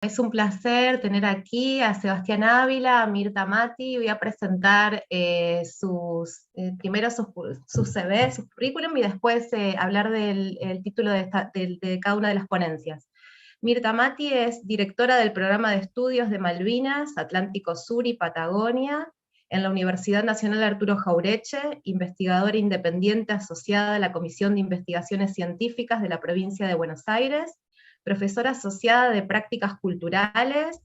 Es un placer tener aquí a Sebastián Ávila, a Mirta Mati. Voy a presentar primero sus CV, su currículum, y después hablar del el título de cada una de las ponencias. Mirta Mati es directora del programa de estudios de Malvinas, Atlántico Sur y Patagonia en la Universidad Nacional Arturo Jauretche, investigadora independiente asociada a la Comisión de Investigaciones Científicas de la provincia de Buenos Aires, profesora asociada de prácticas culturales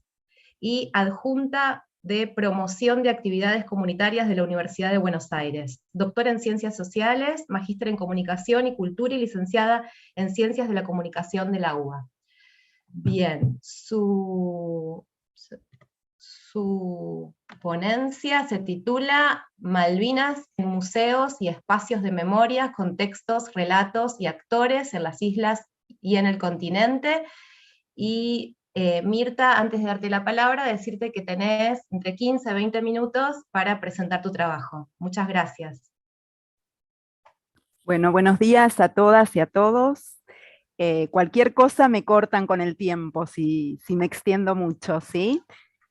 y adjunta de promoción de actividades comunitarias de la Universidad de Buenos Aires, doctora en Ciencias Sociales, magíster en Comunicación y Cultura y licenciada en Ciencias de la Comunicación de la UBA. Bien, su ponencia se titula Malvinas en museos y espacios de memoria, contextos, relatos y actores en las islas y en el continente. Y Mirta, antes de darte la palabra, decirte que tenés entre 15 y 20 minutos para presentar tu trabajo. Muchas gracias. Bueno, buenos días a todas y a todos. Cualquier cosa me cortan con el tiempo si me extiendo mucho, ¿sí?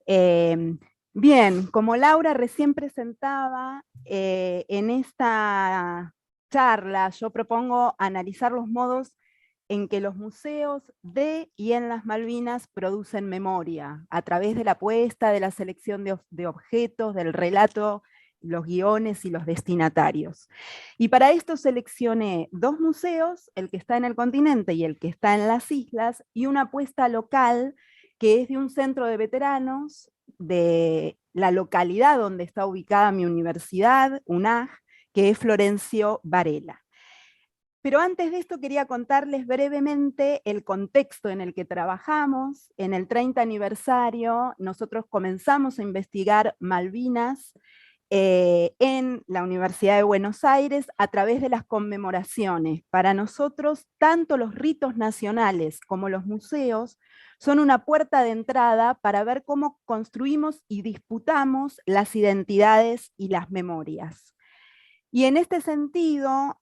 Bien, como Laura recién presentaba, en esta charla yo propongo analizar los modos en que los museos de y en las Malvinas producen memoria, a través de la apuesta, de la selección de objetos, del relato, los guiones y los destinatarios. Y para esto seleccioné dos museos, el que está en el continente y el que está en las islas, y una apuesta local que es de un centro de veteranos de la localidad donde está ubicada mi universidad, UNAG, que es Florencio Varela. Pero antes de esto quería contarles brevemente el contexto en el que trabajamos. En el 30 aniversario nosotros comenzamos a investigar Malvinas en la Universidad de Buenos Aires a través de las conmemoraciones. Para nosotros, tanto los ritos nacionales como los museos son una puerta de entrada para ver cómo construimos y disputamos las identidades y las memorias. Y en este sentido,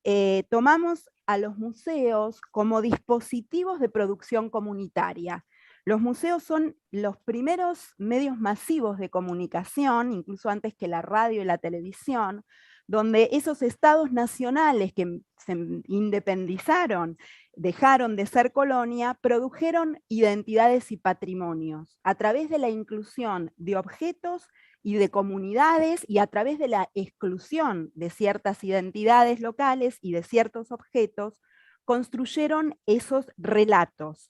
tomamos a los museos como dispositivos de producción comunitaria. Los museos son los primeros medios masivos de comunicación, incluso antes que la radio y la televisión, donde esos estados nacionales que se independizaron, dejaron de ser colonia, produjeron identidades y patrimonios a través de la inclusión de objetos y de comunidades, y a través de la exclusión de ciertas identidades locales y de ciertos objetos, construyeron esos relatos,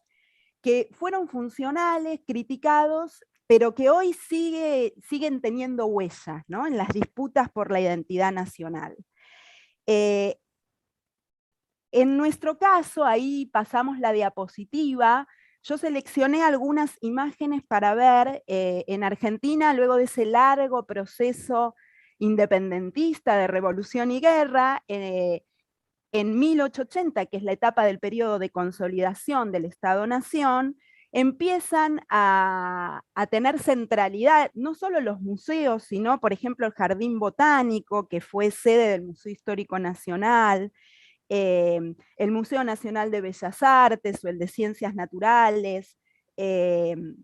que fueron funcionales, criticados, pero que hoy siguen teniendo huellas, ¿no?, en las disputas por la identidad nacional. En nuestro caso, ahí pasamos la diapositiva. Yo seleccioné algunas imágenes para ver en Argentina, luego de ese largo proceso independentista de revolución y guerra, en 1880, que es la etapa del periodo de consolidación del Estado-Nación, empiezan a tener centralidad no solo los museos, sino, por ejemplo, el Jardín Botánico, que fue sede del Museo Histórico Nacional, el Museo Nacional de Bellas Artes o el de Ciencias Naturales, que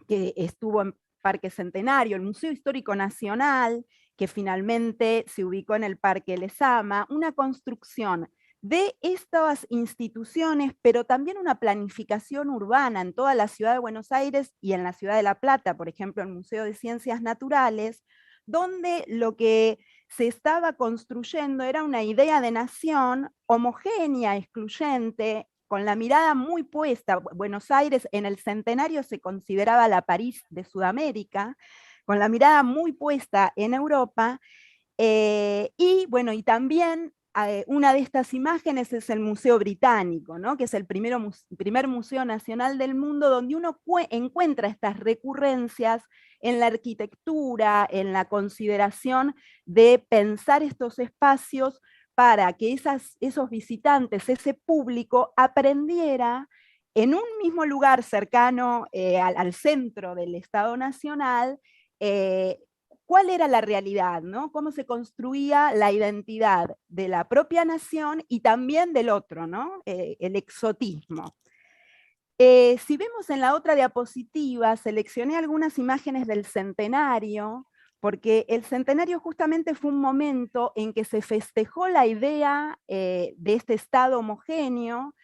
estuvo en Parque Centenario, el Museo Histórico Nacional, que finalmente se ubicó en el Parque Lezama, una construcción de estas instituciones, pero también una planificación urbana en toda la ciudad de Buenos Aires y en la ciudad de La Plata, por ejemplo, el Museo de Ciencias Naturales, donde lo que se estaba construyendo era una idea de nación homogénea, excluyente, con la mirada muy puesta. Buenos Aires en el centenario se consideraba la París de Sudamérica, con la mirada muy puesta en Europa, y bueno, y también una de estas imágenes es el Museo Británico, ¿no?, que es el primer museo nacional del mundo, donde uno encuentra estas recurrencias en la arquitectura, en la consideración de pensar estos espacios para que esos visitantes, ese público, aprendiera en un mismo lugar cercano al centro del Estado Nacional, cuál era la realidad, ¿no?, cómo se construía la identidad de la propia nación y también del otro, ¿no?, el exotismo. Si vemos en la otra diapositiva, seleccioné algunas imágenes del centenario, porque el centenario justamente fue un momento en que se festejó la idea de este Estado homogéneo,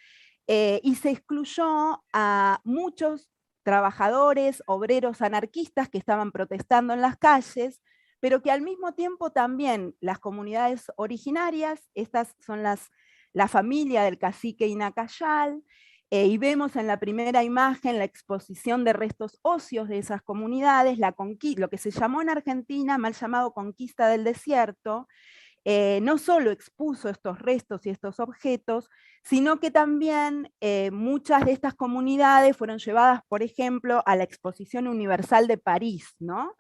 y se excluyó a muchos trabajadores, obreros anarquistas que estaban protestando en las calles, pero que al mismo tiempo también las comunidades originarias, estas son la familia del cacique Inacayal, y vemos en la primera imagen la exposición de restos óseos de esas comunidades, lo que se llamó en Argentina, mal llamado conquista del desierto. No solo expuso estos restos y estos objetos, sino que también muchas de estas comunidades fueron llevadas, por ejemplo, a la Exposición Universal de París, ¿no?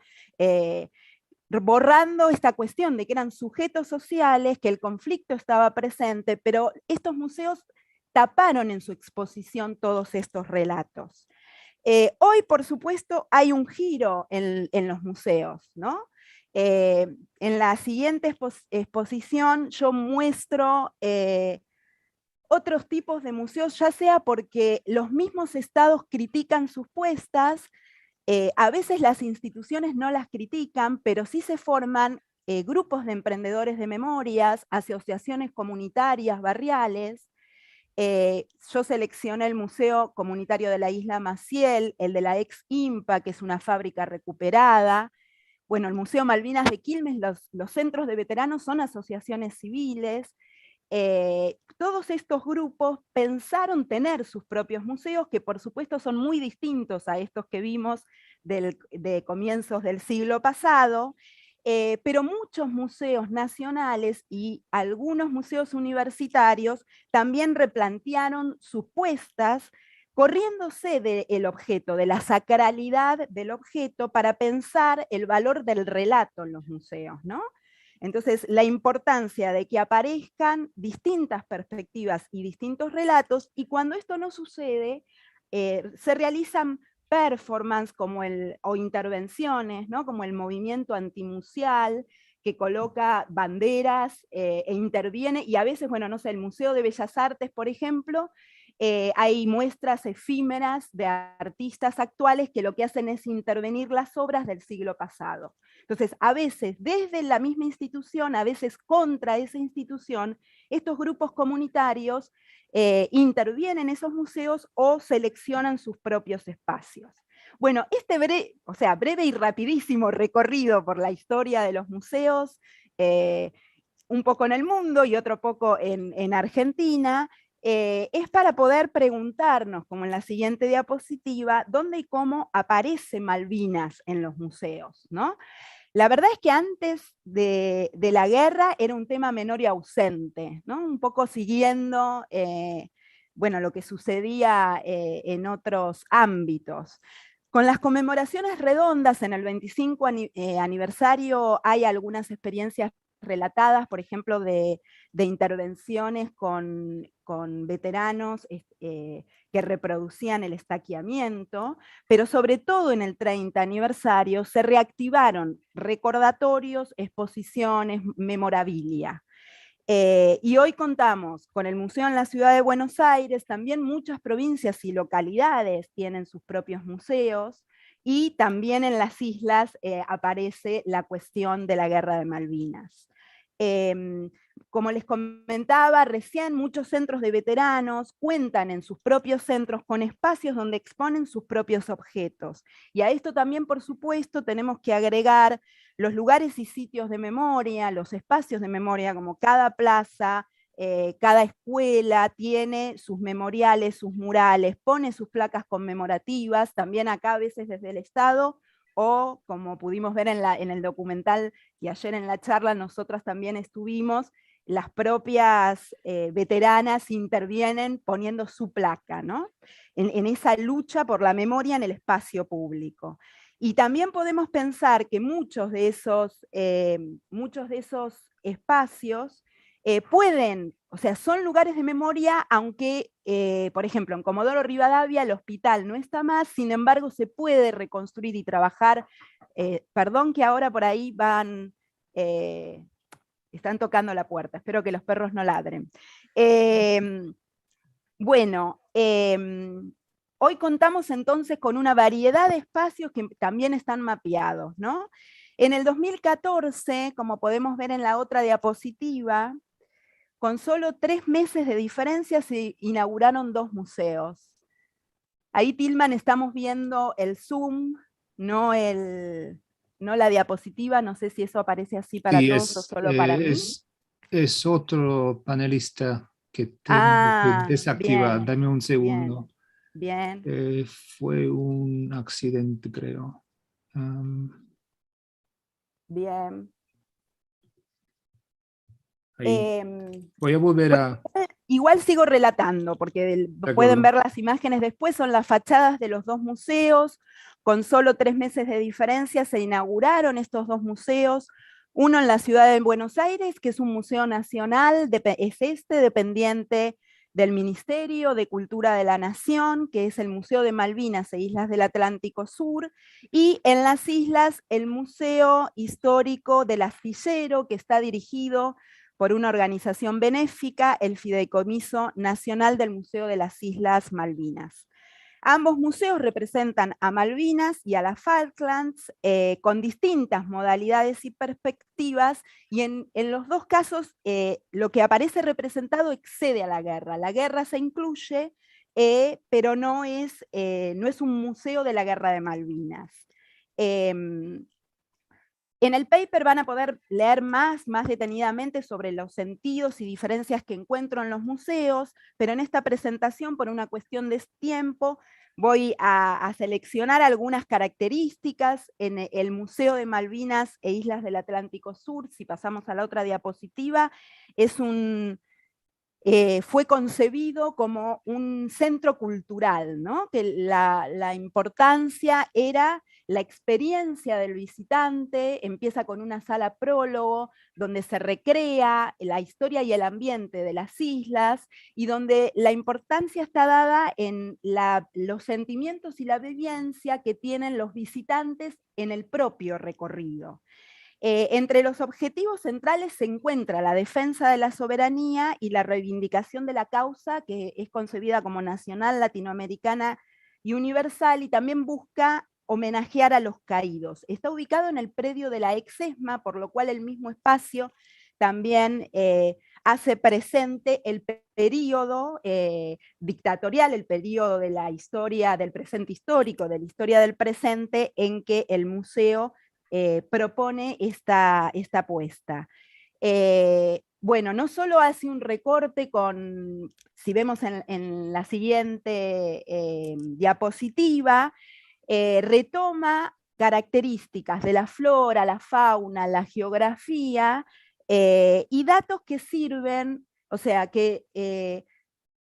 Borrando esta cuestión de que eran sujetos sociales, que el conflicto estaba presente, pero estos museos taparon en su exposición todos estos relatos. Hoy, por supuesto, hay un giro en los museos, ¿no? En la siguiente exposición yo muestro otros tipos de museos, ya sea porque los mismos estados critican sus puestas, a veces las instituciones no las critican, pero sí se forman grupos de emprendedores de memorias, asociaciones comunitarias, barriales. Yo seleccioné el Museo Comunitario de la Isla Maciel, el de la ex IMPA, que es una fábrica recuperada. Bueno, el Museo Malvinas de Quilmes, los centros de veteranos son asociaciones civiles. Todos estos grupos pensaron tener sus propios museos, que por supuesto son muy distintos a estos que vimos de comienzos del siglo pasado, pero muchos museos nacionales y algunos museos universitarios también replantearon sus puestas, corriéndose del objeto, de la sacralidad del objeto, para pensar el valor del relato en los museos, ¿no? Entonces, la importancia de que aparezcan distintas perspectivas y distintos relatos, y cuando esto no sucede, se realizan performance o intervenciones, ¿no? Como el movimiento antimuseal, que coloca banderas e interviene, y a veces, bueno, no sé, el Museo de Bellas Artes, por ejemplo, hay muestras efímeras de artistas actuales que lo que hacen es intervenir las obras del siglo pasado. Entonces, a veces desde la misma institución, a veces contra esa institución, estos grupos comunitarios intervienen en esos museos o seleccionan sus propios espacios. Bueno, este breve y rapidísimo recorrido por la historia de los museos, un poco en el mundo y otro poco en Argentina, es para poder preguntarnos, como en la siguiente diapositiva, dónde y cómo aparece Malvinas en los museos, ¿no? La verdad es que antes de la guerra era un tema menor y ausente, ¿no? Un poco siguiendo bueno, lo que sucedía en otros ámbitos. Con las conmemoraciones redondas en el 25 aniversario hay algunas experiencias relatadas, por ejemplo, de intervenciones con veteranos que reproducían el estaqueamiento, pero sobre todo en el 30 aniversario se reactivaron recordatorios, exposiciones, memorabilia. Y hoy contamos con el museo en la ciudad de Buenos Aires, también muchas provincias y localidades tienen sus propios museos, y también en las islas aparece la cuestión de la Guerra de Malvinas. Em, Como les comentaba recién, muchos centros de veteranos cuentan en sus propios centros con espacios donde exponen sus propios objetos. Y a esto también, por supuesto, tenemos que agregar los lugares y sitios de memoria, los espacios de memoria, como cada plaza, cada escuela tiene sus memoriales, sus murales, pone sus placas conmemorativas, también acá a veces desde el Estado, o como pudimos ver en el documental y ayer en la charla, nosotras también estuvimos, las propias veteranas intervienen poniendo su placa, ¿no? En esa lucha por la memoria en el espacio público. Y también podemos pensar que muchos de esos espacios pueden, o sea, son lugares de memoria, aunque, por ejemplo, en Comodoro Rivadavia el hospital no está más, sin embargo se puede reconstruir y trabajar. Perdón que ahora por ahí están tocando la puerta, espero que los perros no ladren. Bueno, hoy contamos entonces con una variedad de espacios que también están mapeados, ¿no? En el 2014, como podemos ver en la otra diapositiva, con solo 3 meses de diferencia se inauguraron 2 museos. Ahí, Tilman, estamos viendo el Zoom, no la diapositiva, no sé si eso aparece así para Sí, todos o solo para mí. es otro panelista que tengo que Ah, desactivar. bien, Dame un bien, segundo. bien. Fue un accidente, creo. Bien. Ahí. Em, Voy a volver bueno, a... igual sigo relatando, porque De pueden acuerdo. ver las imágenes después, son las fachadas de los 2 museos, con solo 3 meses de diferencia se inauguraron estos 2 museos, uno en la ciudad de Buenos Aires, que es un museo nacional, es dependiente del Ministerio de Cultura de la Nación, que es el Museo de Malvinas e Islas del Atlántico Sur, y en las islas el Museo Histórico del Astillero, que está dirigido por una organización benéfica, el Fideicomiso Nacional del Museo de las Islas Malvinas. Ambos museos representan a Malvinas y a las Falklands con distintas modalidades y perspectivas, y en los dos casos lo que aparece representado excede a la guerra. La guerra se incluye, pero no es un museo de la Guerra de Malvinas. En el paper van a poder leer más detenidamente sobre los sentidos y diferencias que encuentro en los museos, pero en esta presentación, por una cuestión de tiempo, voy a seleccionar algunas características en el Museo de Malvinas e Islas del Atlántico Sur. Si pasamos a la otra diapositiva, fue concebido como un centro cultural, ¿no? Que la importancia era la experiencia del visitante, empieza con una sala prólogo, donde se recrea la historia y el ambiente de las islas, y donde la importancia está dada en los sentimientos y la vivencia que tienen los visitantes en el propio recorrido. Entre los objetivos centrales se encuentra la defensa de la soberanía y la reivindicación de la causa, que es concebida como nacional, latinoamericana y universal, y también busca homenajear a los caídos. Está ubicado en el predio de la ex-ESMA, por lo cual el mismo espacio también hace presente el periodo dictatorial, el periodo de la historia del presente histórico, de la historia del presente, en que el museo propone esta apuesta. Bueno, no solo hace un recorte con, si vemos en la siguiente diapositiva, retoma características de la flora, la fauna, la geografía, y datos que sirven, o sea, que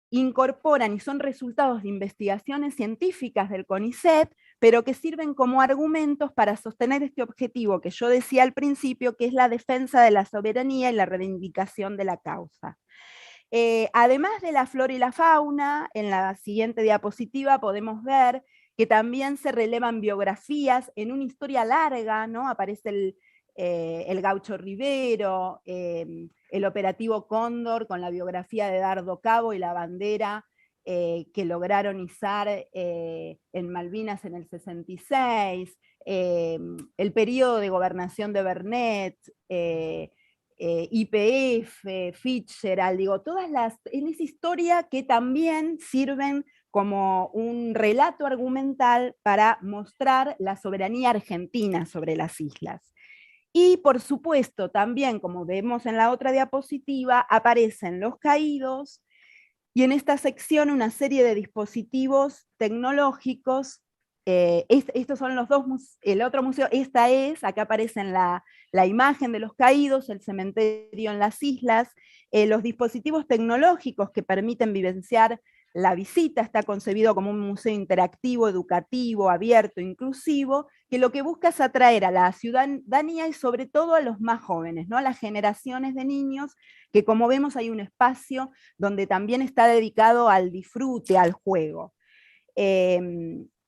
incorporan y son resultados de investigaciones científicas del CONICET, pero que sirven como argumentos para sostener este objetivo que yo decía al principio, que es la defensa de la soberanía y la reivindicación de la causa. Además de la flora y la fauna, en la siguiente diapositiva podemos ver que también se relevan biografías en una historia larga, ¿no? Aparece el Gaucho Rivero, el operativo Cóndor con la biografía de Dardo Cabo y la bandera que lograron izar en Malvinas en el 66, el periodo de gobernación de Bernet, YPF, Fitzgerald, digo, en esa historia que también sirven como un relato argumental para mostrar la soberanía argentina sobre las islas. Y por supuesto, también, como vemos en la otra diapositiva, aparecen los caídos, y en esta sección una serie de dispositivos tecnológicos. Estos son los dos, el otro museo, acá aparecen la imagen de los caídos, el cementerio en las islas, los dispositivos tecnológicos que permiten vivenciar la visita. Está concebido como un museo interactivo, educativo, abierto, inclusivo, que lo que busca es atraer a la ciudadanía y sobre todo a los más jóvenes, ¿no? A las generaciones de niños, que como vemos hay un espacio donde también está dedicado al disfrute, al juego.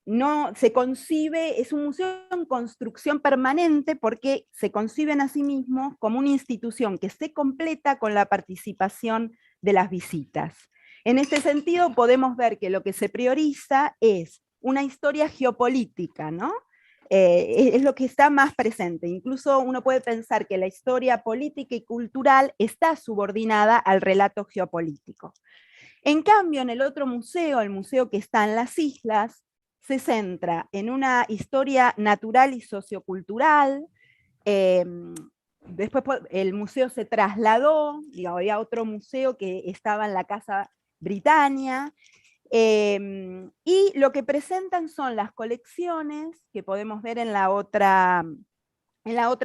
No se concibe, es un museo en construcción permanente porque se conciben a sí mismos como una institución que se completa con la participación de las visitas. En este sentido podemos ver que lo que se prioriza es una historia geopolítica, ¿no? Es lo que está más presente. Incluso uno puede pensar que la historia política y cultural está subordinada al relato geopolítico. En cambio, en el otro museo, el museo que está en las islas, se centra en una historia natural y sociocultural. Después el museo se trasladó, digamos, había otro museo que estaba en la Casa Britannia, y lo que presentan son las colecciones que podemos ver en la otra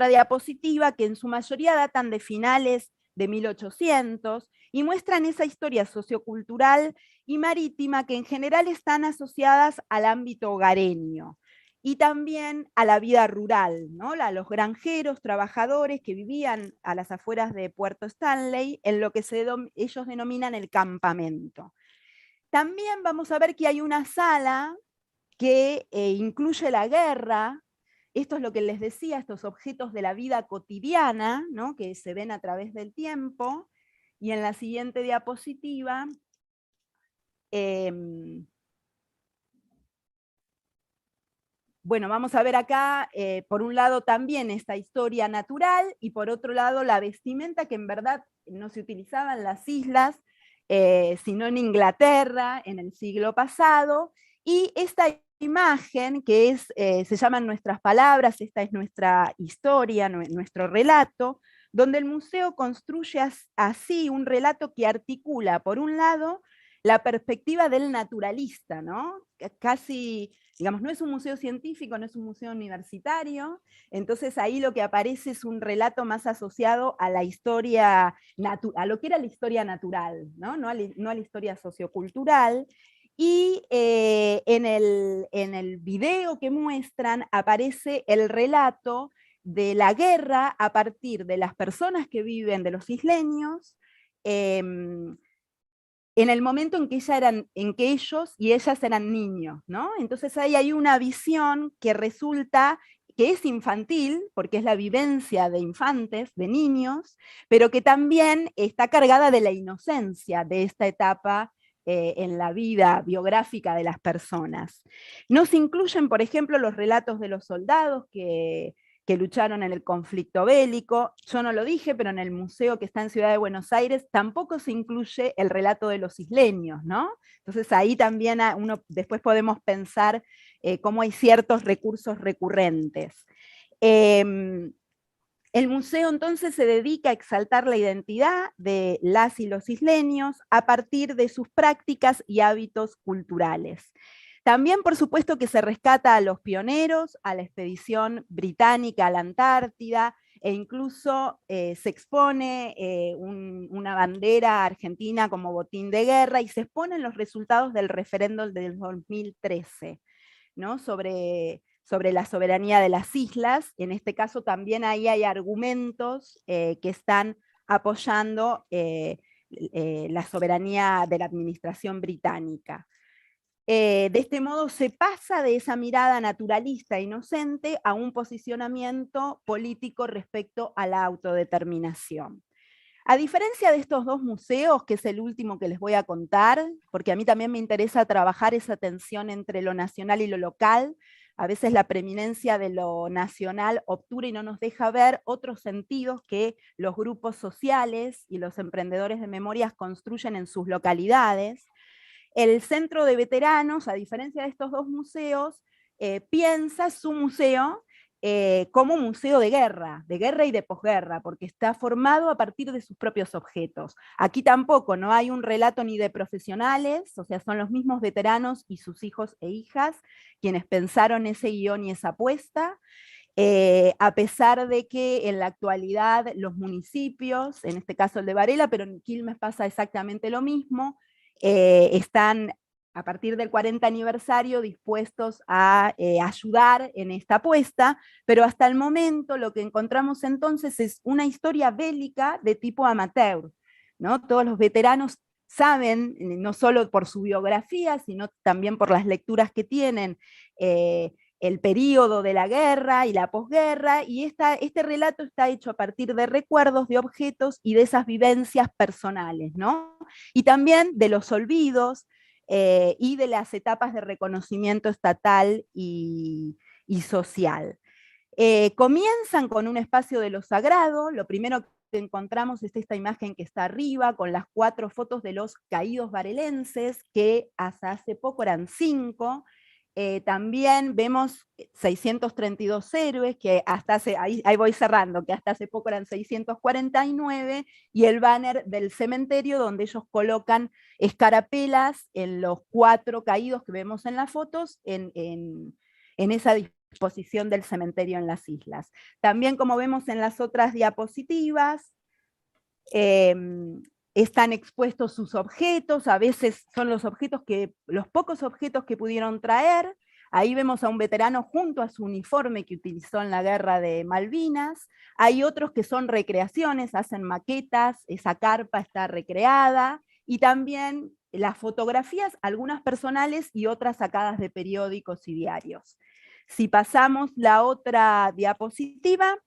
diapositiva, que en su mayoría datan de finales de 1800 y muestran esa historia sociocultural y marítima que en general están asociadas al ámbito hogareño y también a la vida rural, ¿no? A los granjeros, trabajadores que vivían a las afueras de Puerto Stanley en lo que ellos denominan el campamento. También vamos a ver que hay una sala que incluye la guerra. Esto es lo que les decía, estos objetos de la vida cotidiana, ¿no? Que se ven a través del tiempo. Y en la siguiente diapositiva, bueno, vamos a ver acá, por un lado también esta historia natural, y por otro lado la vestimenta, que en verdad no se utilizaba en las islas, sino en Inglaterra en el siglo pasado, y esta imagen que es, se llaman Nuestras Palabras, esta es nuestra historia, nuestro relato, donde el museo construye así un relato que articula, por un lado, la perspectiva del naturalista, ¿no? Casi, digamos, no es un museo científico, no es un museo universitario, entonces ahí lo que aparece es un relato más asociado a la historia, a lo que era la historia natural, ¿no? No a la historia sociocultural. Y en el video que muestran aparece el relato de la guerra a partir de las personas que viven, de los isleños, en el momento en que ellos y ellas eran niños, ¿no? Entonces ahí hay una visión que resulta que es infantil, porque es la vivencia de infantes, de niños, pero que también está cargada de la inocencia de esta etapa en la vida biográfica de las personas. No se incluyen, por ejemplo, los relatos de los soldados que lucharon en el conflicto bélico. Yo no lo dije, pero en el museo que está en Ciudad de Buenos Aires tampoco se incluye el relato de los isleños, ¿no? Entonces ahí también después podemos pensar cómo hay ciertos recursos recurrentes. El museo entonces se dedica a exaltar la identidad de las y los isleños a partir de sus prácticas y hábitos culturales. También, por supuesto, que se rescata a los pioneros, a la expedición británica a la Antártida, e incluso se expone una bandera argentina como botín de guerra, y se exponen los resultados del referéndum del 2013, ¿no? sobre la soberanía de las islas. En este caso también ahí hay argumentos que están apoyando la soberanía de la administración británica. De este modo se pasa de esa mirada naturalista e inocente a un posicionamiento político respecto a la autodeterminación. A diferencia de estos dos museos, que es el último que les voy a contar, porque a mí también me interesa trabajar esa tensión entre lo nacional y lo local, a veces la preeminencia de lo nacional obtura y no nos deja ver otros sentidos que los grupos sociales y los emprendedores de memorias construyen en sus localidades. El Centro de Veteranos, a diferencia de estos dos museos, piensa su museo como un museo de guerra y de posguerra, porque está formado a partir de sus propios objetos. Aquí tampoco, no hay un relato ni de profesionales, o sea, son los mismos veteranos y sus hijos e hijas quienes pensaron ese guión y esa apuesta. A pesar de que en la actualidad los municipios, en este caso el de Varela, pero en Quilmes pasa exactamente lo mismo, están a partir del 40 aniversario dispuestos a ayudar en esta apuesta, pero hasta el momento lo que encontramos entonces es una historia bélica de tipo amateur, ¿no? Todos los veteranos saben, no solo por su biografía, sino también por las lecturas que tienen, el periodo de la guerra y la posguerra, y este relato está hecho a partir de recuerdos, de objetos y de esas vivencias personales, ¿no? y también de los olvidos y de las etapas de reconocimiento estatal y social. Comienzan con un espacio de lo sagrado. Lo primero que encontramos es esta imagen que está arriba, con las 4 fotos de los caídos varelenses, que hasta hace poco eran 5. También vemos 632 héroes, que hasta ahí voy cerrando, que hasta hace poco eran 649, y el banner del cementerio donde ellos colocan escarapelas en los 4 caídos que vemos en las fotos, en esa disposición del cementerio en las islas. También, como vemos en las otras diapositivas, están expuestos sus objetos, a veces son los pocos objetos que pudieron traer. Ahí vemos a un veterano junto a su uniforme que utilizó en la guerra de Malvinas. Hay otros que son recreaciones, hacen maquetas, esa carpa está recreada, y también las fotografías, algunas personales y otras sacadas de periódicos y diarios. Si pasamos la otra diapositiva,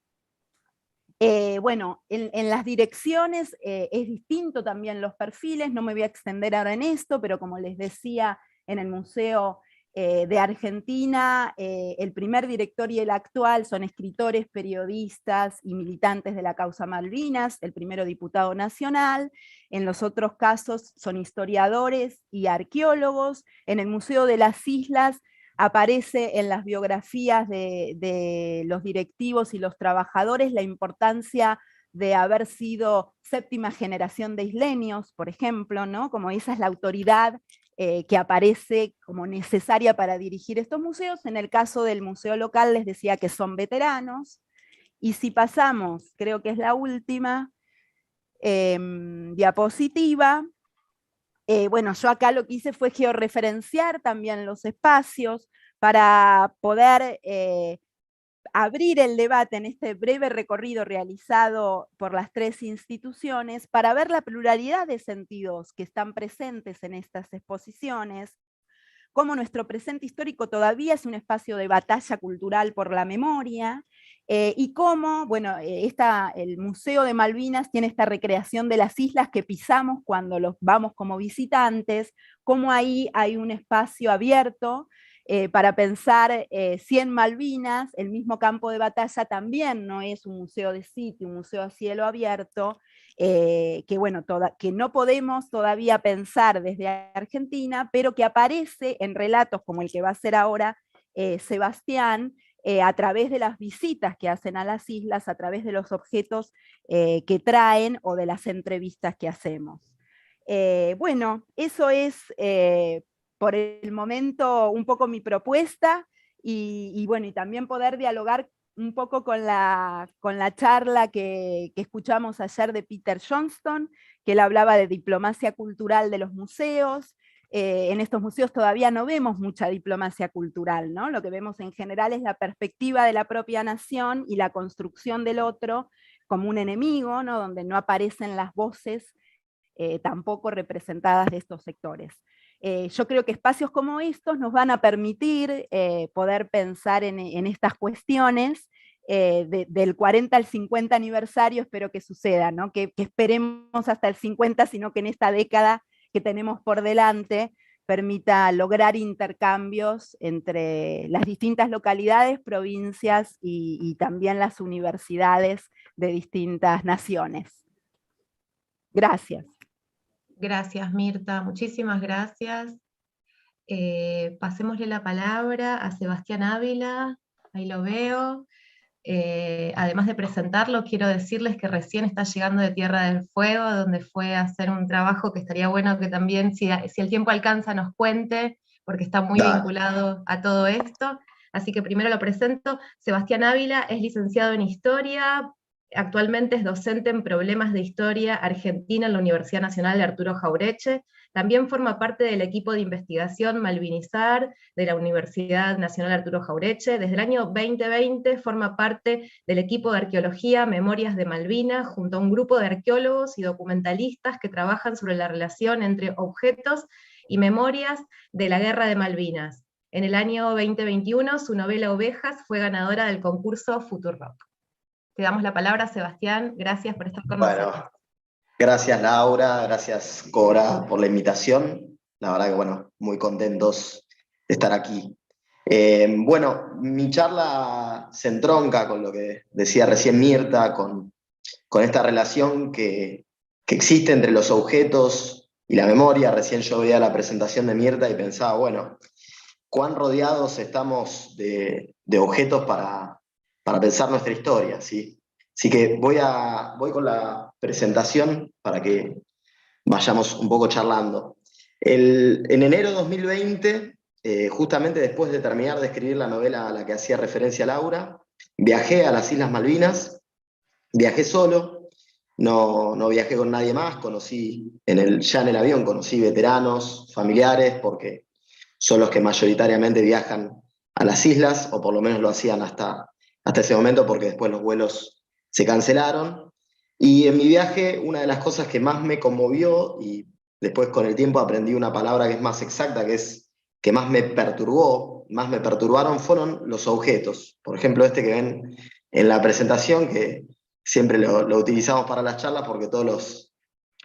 bueno, en las direcciones es distinto también los perfiles, no me voy a extender ahora en esto, pero como les decía, en el Museo de Argentina, el primer director y el actual son escritores, periodistas y militantes de la causa Malvinas, el primero diputado nacional. En los otros casos son historiadores y arqueólogos. En el Museo de las Islas aparece en las biografías de los directivos y los trabajadores la importancia de haber sido 7ª generación de isleños, por ejemplo, ¿no? Como esa es la autoridad que aparece como necesaria para dirigir estos museos. En el caso del museo local les decía que son veteranos. Y si pasamos, creo que es la última diapositiva, bueno, yo acá lo que hice fue georreferenciar también los espacios para poder abrir el debate en este breve recorrido realizado por las 3 instituciones, para ver la pluralidad de sentidos que están presentes en estas exposiciones, cómo nuestro presente histórico todavía es un espacio de batalla cultural por la memoria, y cómo, bueno, el Museo de Malvinas tiene esta recreación de las islas que pisamos cuando los vamos como visitantes, cómo ahí hay un espacio abierto para pensar si en Malvinas el mismo campo de batalla también no es un museo de sitio, un museo a cielo abierto, que, bueno, que no podemos todavía pensar desde Argentina, pero que aparece en relatos como el que va a hacer ahora Sebastián, a través de las visitas que hacen a las islas, a través de los objetos que traen o de las entrevistas que hacemos. Bueno, eso es por el momento un poco mi propuesta, y bueno, y también poder dialogar un poco con la charla que escuchamos ayer de Peter Johnston, que él hablaba de diplomacia cultural de los museos. En estos museos todavía no vemos mucha diplomacia cultural, ¿no? Lo que vemos en general es la perspectiva de la propia nación y la construcción del otro como un enemigo, ¿no? Donde no aparecen las voces tampoco representadas de estos sectores. Yo creo que espacios como estos nos van a permitir poder pensar en estas cuestiones. Del 40 al 50 aniversario espero que suceda, ¿no? Que esperemos hasta el 50, sino que en esta década que tenemos por delante permita lograr intercambios entre las distintas localidades, provincias y también las universidades de distintas naciones. Gracias. Gracias, Mirta, muchísimas gracias. Pasémosle la palabra a Sebastián Ávila, ahí lo veo. Además de presentarlo, quiero decirles que recién está llegando de Tierra del Fuego, donde fue a hacer un trabajo que estaría bueno que también, si el tiempo alcanza, nos cuente, porque está muy vinculado a todo esto. Así que primero lo presento. Sebastián Ávila es licenciado en Historia, actualmente es docente en Problemas de Historia Argentina en la Universidad Nacional de Arturo Jauretche. También forma parte del equipo de investigación Malvinizar de la Universidad Nacional Arturo Jauretche. Desde el año 2020 forma parte del equipo de arqueología Memorias de Malvinas, junto a un grupo de arqueólogos y documentalistas que trabajan sobre la relación entre objetos y memorias de la Guerra de Malvinas. En el año 2021 su novela Ovejas fue ganadora del concurso Futurock. Te damos la palabra, Sebastián. Gracias por estar con nosotros. Gracias Laura, gracias Cora por la invitación. La verdad que bueno, muy contentos de estar aquí. Bueno, mi charla se entronca con lo que decía recién Mirta, con esta relación que existe entre los objetos y la memoria. Recién yo veía la presentación de Mirta y pensaba, bueno, cuán rodeados estamos de objetos para pensar nuestra historia, ¿sí? Así que voy con la presentación para que vayamos un poco charlando. En enero de 2020, justamente después de terminar de escribir la novela a la que hacía referencia Laura, viajé a las Islas Malvinas, viajé solo, no viajé con nadie más, ya en el avión conocí veteranos, familiares, porque son los que mayoritariamente viajan a las islas, o por lo menos lo hacían hasta ese momento, porque después los vuelos se cancelaron. Y en mi viaje, una de las cosas que más me conmovió, y después con el tiempo aprendí una palabra que es más exacta, que más me perturbó, más me perturbaron, fueron los objetos. Por ejemplo, este que ven en la presentación, que siempre lo utilizamos para las charlas, porque todos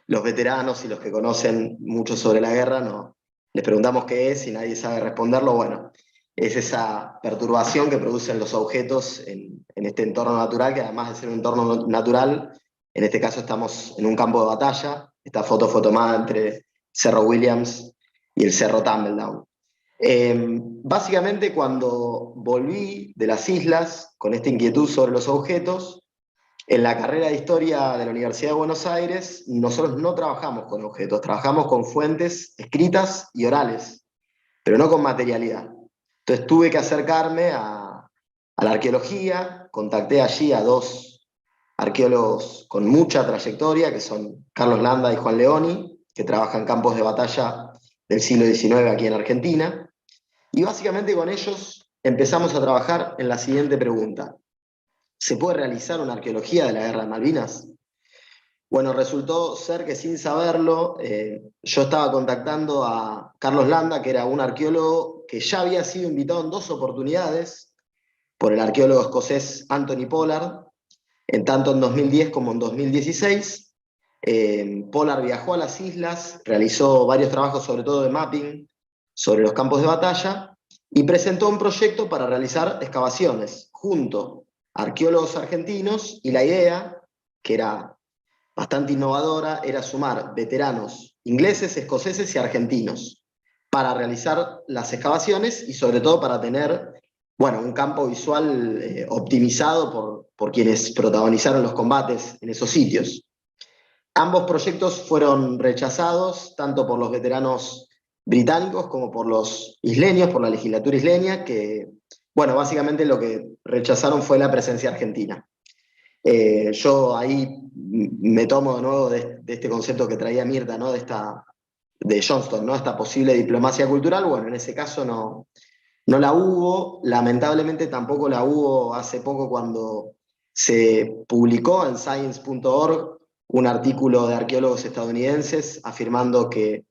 los veteranos y los que conocen mucho sobre la guerra no, les preguntamos qué es y nadie sabe responderlo. Bueno, es esa perturbación que producen los objetos en este entorno natural, que además de ser un entorno natural, en este caso estamos en un campo de batalla. Esta foto fue tomada entre Cerro Williams y el Cerro Tumbledown. Básicamente, cuando volví de las islas con esta inquietud sobre los objetos, en la carrera de Historia de la Universidad de Buenos Aires, nosotros no trabajamos con objetos, trabajamos con fuentes escritas y orales, pero no con materialidad. Entonces tuve que acercarme a la arqueología, contacté allí a dos arqueólogos con mucha trayectoria, que son Carlos Landa y Juan Leoni, que trabajan campos de batalla del siglo XIX aquí en Argentina, y básicamente con ellos empezamos a trabajar en la siguiente pregunta. ¿Se puede realizar una arqueología de la Guerra de Malvinas? Bueno, resultó ser que sin saberlo, yo estaba contactando a Carlos Landa, que era un arqueólogo que ya había sido invitado en 2 oportunidades por el arqueólogo escocés Anthony Pollard, tanto en 2010 como en 2016. Pollard viajó a las islas, realizó varios trabajos, sobre todo de mapping, sobre los campos de batalla, y presentó un proyecto para realizar excavaciones junto a arqueólogos argentinos, y la idea, que era bastante innovadora, era sumar veteranos ingleses, escoceses y argentinos para realizar las excavaciones y sobre todo para tener, bueno, un campo visual optimizado por quienes protagonizaron los combates en esos sitios. Ambos proyectos fueron rechazados tanto por los veteranos británicos como por los isleños, por la legislatura isleña, que, bueno, básicamente lo que rechazaron fue la presencia argentina. Yo ahí me tomo de nuevo de este concepto que traía Mirta, ¿no? De Johnston, ¿no? Esta posible diplomacia cultural. Bueno, en ese caso no la hubo. Lamentablemente tampoco la hubo hace poco, cuando se publicó en science.org un artículo de arqueólogos estadounidenses afirmando que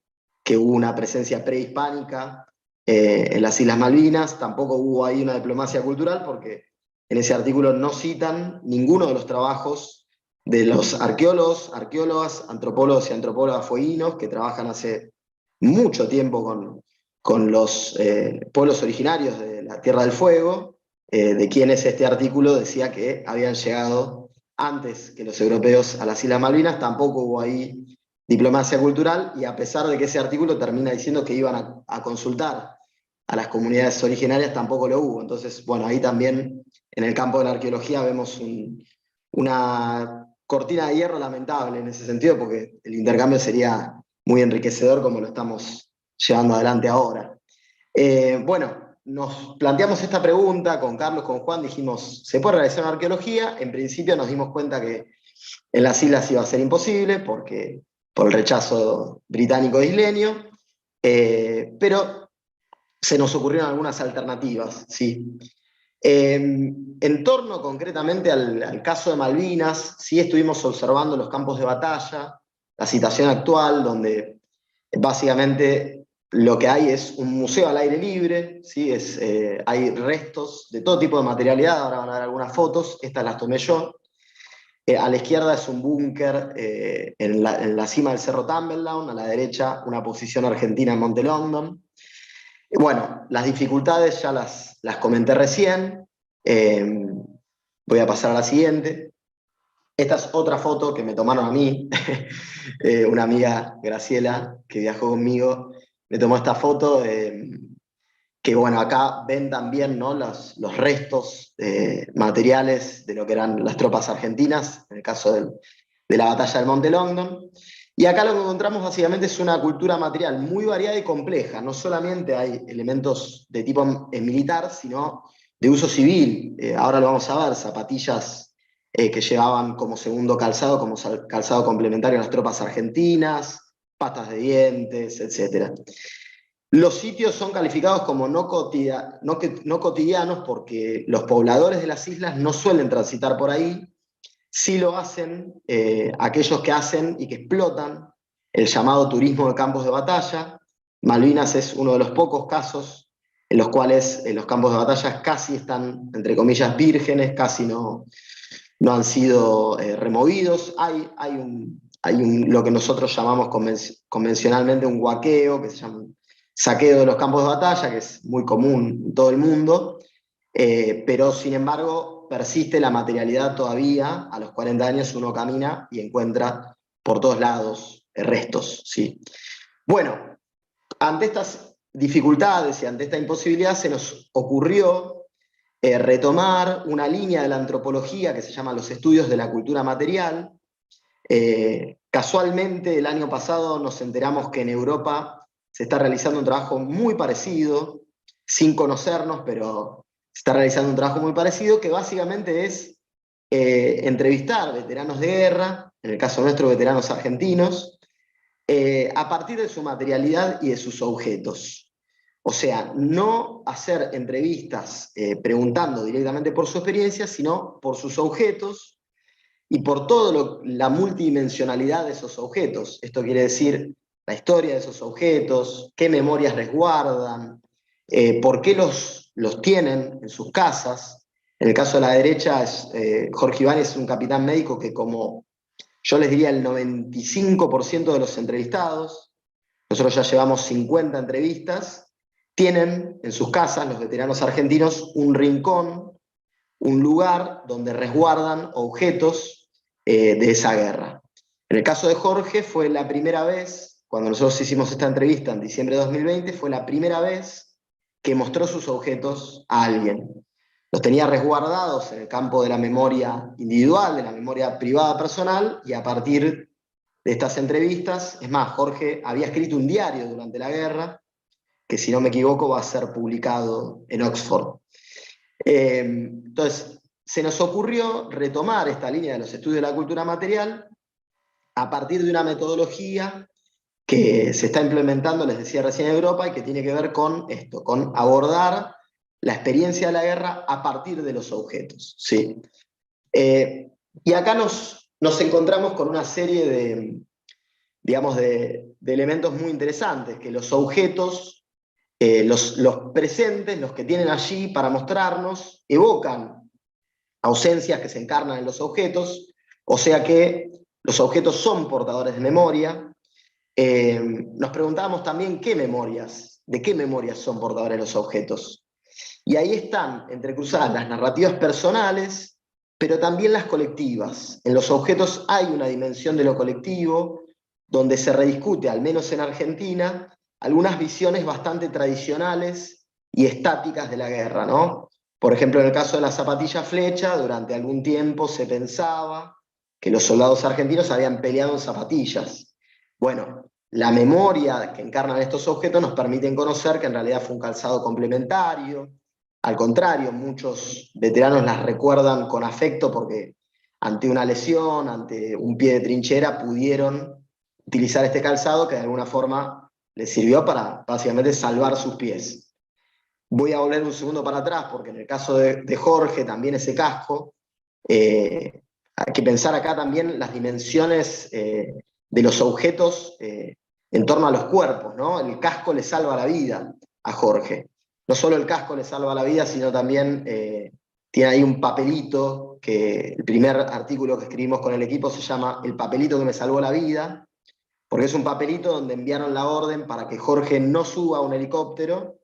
hubo una presencia prehispánica en las Islas Malvinas. Tampoco hubo ahí una diplomacia cultural, porque en ese artículo no citan ninguno de los trabajos de los arqueólogos, arqueólogas, antropólogos y antropólogas fueguinos que trabajan hace mucho tiempo con los pueblos originarios de la Tierra del Fuego, de quienes este artículo decía que habían llegado antes que los europeos a las Islas Malvinas. Tampoco hubo ahí diplomacia cultural, y a pesar de que ese artículo termina diciendo que iban a consultar a las comunidades originarias, tampoco lo hubo. Entonces, bueno, ahí también en el campo de la arqueología vemos una cortina de hierro lamentable en ese sentido, porque el intercambio sería muy enriquecedor como lo estamos llevando adelante ahora. Bueno, nos planteamos esta pregunta con Carlos, con Juan, dijimos, ¿se puede realizar una arqueología? En principio nos dimos cuenta que en las islas iba a ser imposible, por el rechazo británico e isleño, pero se nos ocurrieron algunas alternativas, ¿sí? En torno concretamente al caso de Malvinas, sí estuvimos observando los campos de batalla, la situación actual, donde básicamente lo que hay es un museo al aire libre, ¿sí? Hay restos de todo tipo de materialidad. Ahora van a ver algunas fotos, estas las tomé yo. A la izquierda es un búnker en la cima del Cerro Tumbledown, a la derecha una posición argentina en Monte Longdon. Bueno, las dificultades ya las comenté recién. Voy a pasar a la siguiente. Esta es otra foto que me tomaron a mí. Una amiga, Graciela, que viajó conmigo, me tomó esta foto. Que bueno, acá ven también, ¿no?, los restos materiales de lo que eran las tropas argentinas, en el caso de la batalla del Monte Longdon. Y acá lo que encontramos básicamente es una cultura material muy variada y compleja. No solamente hay elementos de tipo militar, sino de uso civil. Ahora lo vamos a ver, zapatillas que llevaban como segundo calzado, como calzado complementario a las tropas argentinas, pastas de dientes, etc. Los sitios son calificados como no cotidianos porque los pobladores de las islas no suelen transitar por ahí. Sí lo hacen aquellos que hacen y que explotan el llamado turismo de campos de batalla. Malvinas es uno de los pocos casos en los cuales los campos de batalla casi están, entre comillas, vírgenes, casi no han sido removidos. Hay lo que nosotros llamamos convencionalmente un huaqueo, que se llama saqueo de los campos de batalla, que es muy común en todo el mundo, pero sin embargo persiste la materialidad todavía. A los 40 años uno camina y encuentra por todos lados restos, ¿sí? Bueno, ante estas dificultades y ante esta imposibilidad se nos ocurrió retomar una línea de la antropología que se llama los estudios de la cultura material. Casualmente el año pasado nos enteramos que en Europa se está realizando un trabajo muy parecido, sin conocernos, pero se está realizando un trabajo muy parecido, que básicamente es entrevistar veteranos de guerra, en el caso nuestro veteranos argentinos, a partir de su materialidad y de sus objetos. O sea, no hacer entrevistas preguntando directamente por su experiencia, sino por sus objetos y por toda la multidimensionalidad de esos objetos. Esto quiere decir la historia de esos objetos, qué memorias resguardan, por qué los tienen en sus casas. En el caso de la derecha, Jorge Ibáñez es un capitán médico que, como yo les diría, el 95% de los entrevistados, nosotros ya llevamos 50 entrevistas, tienen en sus casas, los veteranos argentinos, un rincón, un lugar donde resguardan objetos de esa guerra. En el caso de Jorge fue la primera vez, cuando nosotros hicimos esta entrevista en diciembre de 2020, fue la primera vez que mostró sus objetos a alguien. Los tenía resguardados en el campo de la memoria individual, de la memoria privada personal, y a partir de estas entrevistas, es más, Jorge había escrito un diario durante la guerra, que si no me equivoco va a ser publicado en Oxford. Entonces, se nos ocurrió retomar esta línea de los estudios de la cultura material a partir de una metodología que se está implementando, les decía recién, en Europa, y que tiene que ver con esto, con abordar la experiencia de la guerra a partir de los objetos, ¿sí? Y acá nos encontramos con una serie de elementos muy interesantes, que los objetos, los presentes, los que tienen allí para mostrarnos, evocan ausencias que se encarnan en los objetos, o sea que los objetos son portadores de memoria. Nos preguntábamos también de qué memorias son portadores los objetos. Y ahí están entrecruzadas las narrativas personales, pero también las colectivas. En los objetos hay una dimensión de lo colectivo, donde se rediscute, al menos en Argentina, algunas visiones bastante tradicionales y estáticas de la guerra, ¿no? Por ejemplo, en el caso de la zapatilla flecha, durante algún tiempo se pensaba que los soldados argentinos habían peleado en zapatillas. Bueno, la memoria que encarnan estos objetos nos permiten conocer que en realidad fue un calzado complementario. Al contrario, muchos veteranos las recuerdan con afecto porque ante una lesión, ante un pie de trinchera, pudieron utilizar este calzado que de alguna forma les sirvió para básicamente salvar sus pies. Voy a volver un segundo para atrás porque en el caso de Jorge, también ese casco, hay que pensar acá también las dimensiones de los objetos en torno a los cuerpos, ¿no? El casco le salva la vida a Jorge. No solo el casco le salva la vida, sino también tiene ahí un papelito que el primer artículo que escribimos con el equipo se llama El papelito que me salvó la vida, porque es un papelito donde enviaron la orden para que Jorge no suba a un helicóptero.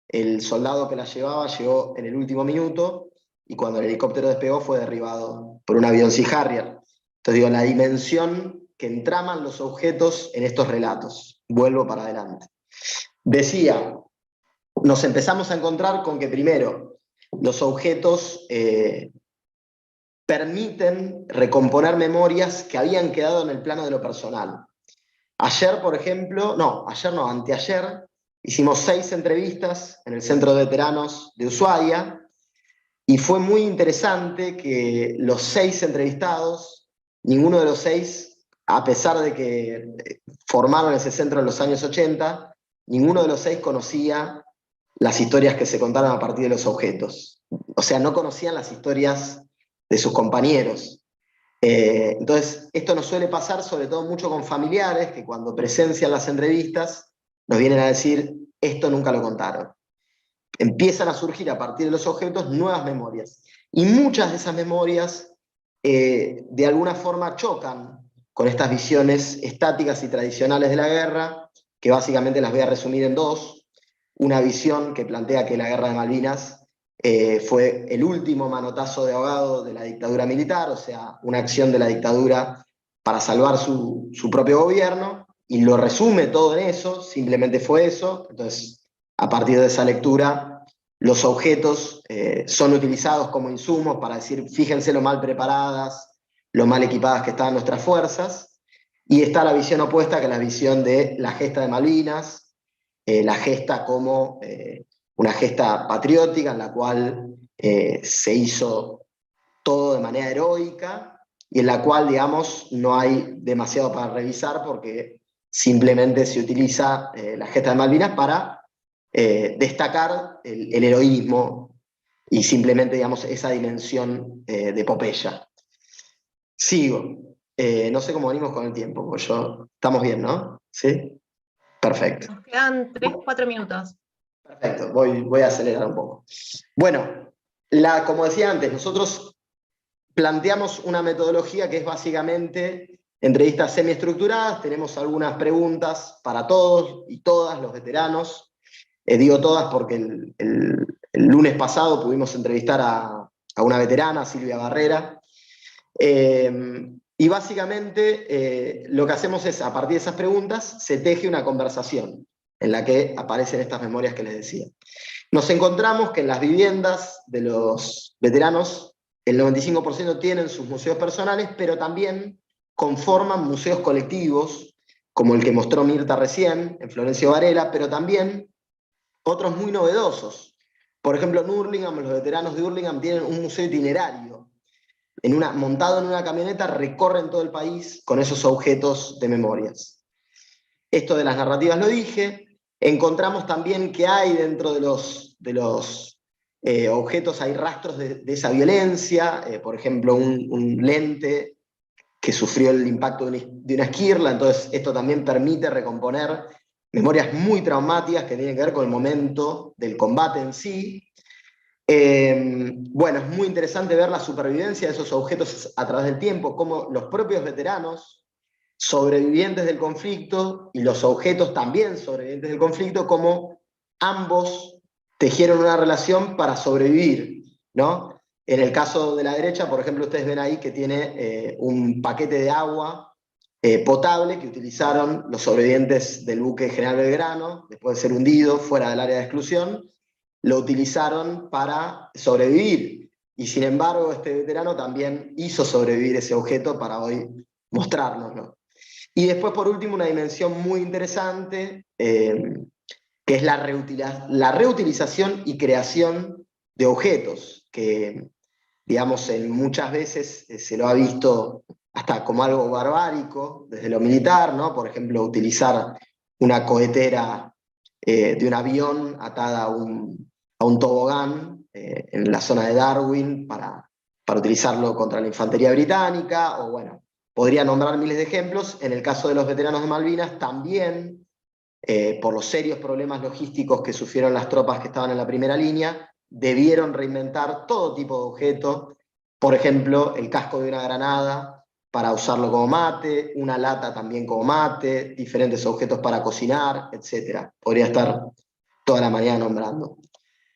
El soldado que la llevaba llegó en el último minuto, y cuando el helicóptero despegó fue derribado por un avión Sea Harrier. Entonces digo, la dimensión que entraman los objetos en estos relatos. Vuelvo para adelante. Decía, nos empezamos a encontrar con que primero, los objetos permiten recomponer memorias que habían quedado en el plano de lo personal. Ayer, por ejemplo, anteayer, hicimos 6 entrevistas en el Centro de Veteranos de Ushuaia, y fue muy interesante que los 6 entrevistados, ninguno de los 6, a pesar de que formaron ese centro en los años 80, ninguno de los 6 conocía las historias que se contaron a partir de los objetos. O sea, no conocían las historias de sus compañeros. Entonces, esto nos suele pasar sobre todo mucho con familiares que cuando presencian las entrevistas nos vienen a decir, esto nunca lo contaron. Empiezan a surgir a partir de los objetos nuevas memorias. Y muchas de esas memorias de alguna forma chocan con estas visiones estáticas y tradicionales de la guerra, que básicamente las voy a resumir en 2. Una visión que plantea que la guerra de Malvinas fue el último manotazo de ahogado de la dictadura militar, o sea, una acción de la dictadura para salvar su propio gobierno, y lo resume todo en eso, simplemente fue eso. Entonces, a partir de esa lectura, los objetos son utilizados como insumos para decir, fíjense lo mal preparadas, lo mal equipadas que estaban nuestras fuerzas, y está la visión opuesta, que es la visión de la gesta de Malvinas, la gesta como una gesta patriótica en la cual se hizo todo de manera heroica, y en la cual, digamos, no hay demasiado para revisar porque simplemente se utiliza la gesta de Malvinas para destacar el heroísmo y simplemente, digamos, esa dimensión de epopeya. Sigo. No sé cómo venimos con el tiempo, porque estamos bien, ¿no? ¿Sí? Perfecto. Nos quedan 3-4 minutos. Perfecto, voy a acelerar un poco. Bueno, como decía antes, nosotros planteamos una metodología que es básicamente entrevistas semiestructuradas. Tenemos algunas preguntas para todos y todas los veteranos. Digo todas porque el lunes pasado pudimos entrevistar a una veterana, Silvia Barrera. Y básicamente lo que hacemos es, a partir de esas preguntas, se teje una conversación en la que aparecen estas memorias que les decía. Nos encontramos que en las viviendas de los veteranos, el 95% tienen sus museos personales, pero también conforman museos colectivos, como el que mostró Mirta recién, en Florencio Varela, pero también otros muy novedosos. Por ejemplo, en Hurlingham, los veteranos de Hurlingham tienen un museo itinerario. Montado en una camioneta, recorren todo el país con esos objetos de memorias. Esto de las narrativas lo dije. Encontramos también que hay dentro de los objetos, hay rastros de esa violencia. Por ejemplo, un lente que sufrió el impacto de una esquirla. Entonces, esto también permite recomponer memorias muy traumáticas que tienen que ver con el momento del combate en sí. Bueno, es muy interesante ver la supervivencia de esos objetos a través del tiempo, cómo los propios veteranos sobrevivientes del conflicto y los objetos también sobrevivientes del conflicto, cómo ambos tejieron una relación para sobrevivir, ¿no? En el caso de la derecha, por ejemplo, ustedes ven ahí que tiene un paquete de agua potable que utilizaron los sobrevivientes del buque General Belgrano, después de ser hundido fuera del área de exclusión, lo utilizaron para sobrevivir. Y sin embargo, este veterano también hizo sobrevivir ese objeto para hoy mostrárnoslo. Y después, por último, una dimensión muy interesante, que es la reutilización y creación de objetos, que, digamos, muchas veces se lo ha visto hasta como algo barbárico, desde lo militar, ¿no? Por ejemplo, utilizar una cohetera de un avión atada a un tobogán en la zona de Darwin para utilizarlo contra la infantería británica, o bueno, podría nombrar miles de ejemplos. En el caso de los veteranos de Malvinas, también, por los serios problemas logísticos que sufrieron las tropas que estaban en la primera línea, debieron reinventar todo tipo de objeto por ejemplo, el casco de una granada para usarlo como mate, una lata también como mate, diferentes objetos para cocinar, etc. Podría estar toda la mañana nombrando.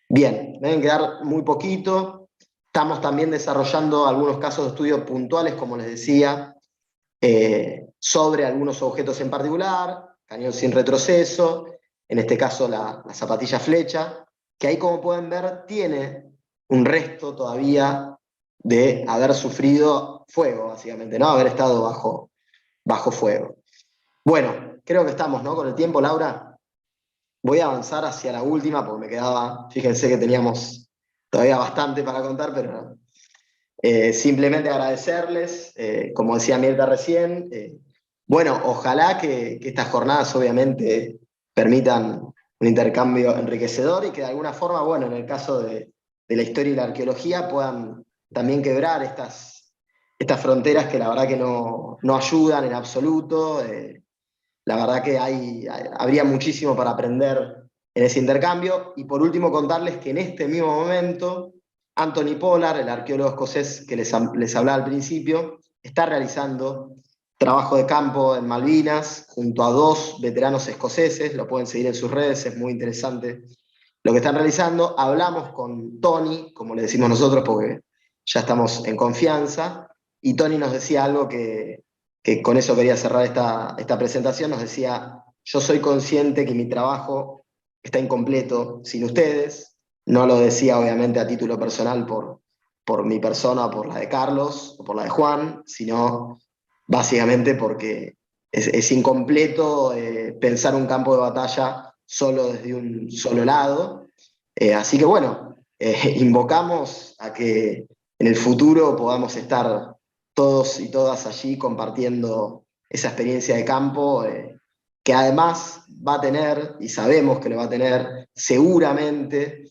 Bien, me deben quedar muy poquito. Estamos también desarrollando algunos casos de estudio puntuales, como les decía, sobre algunos objetos en particular, cañón sin retroceso, en este caso la zapatilla flecha, que ahí, como pueden ver, tiene un resto todavía de haber sufrido fuego, básicamente, ¿no? Haber estado bajo fuego. Bueno, creo que estamos, ¿no? Con el tiempo, Laura. Voy a avanzar hacia la última, porque me quedaba, fíjense que teníamos todavía bastante para contar, pero simplemente agradecerles, como decía Mirta recién, bueno, ojalá que estas jornadas obviamente permitan un intercambio enriquecedor y que de alguna forma, bueno, en el caso de la historia y la arqueología puedan también quebrar estas fronteras que la verdad que no ayudan en absoluto. La verdad que habría muchísimo para aprender en ese intercambio. Y por último, contarles que en este mismo momento, Anthony Pollard, el arqueólogo escocés que les hablaba al principio, está realizando trabajo de campo en Malvinas junto a 2 veteranos escoceses. Lo pueden seguir en sus redes, es muy interesante lo que están realizando. Hablamos con Tony, como le decimos nosotros, porque ya estamos en confianza, y Tony nos decía algo que con eso quería cerrar esta presentación. Nos decía: yo soy consciente que mi trabajo está incompleto sin ustedes. No lo decía obviamente a título personal por mi persona, por la de Carlos o por la de Juan, sino básicamente porque es incompleto pensar un campo de batalla solo desde un solo lado. Así que bueno, invocamos a que en el futuro podamos estar todos y todas allí compartiendo esa experiencia de campo, que además va a tener, y sabemos que lo va a tener seguramente,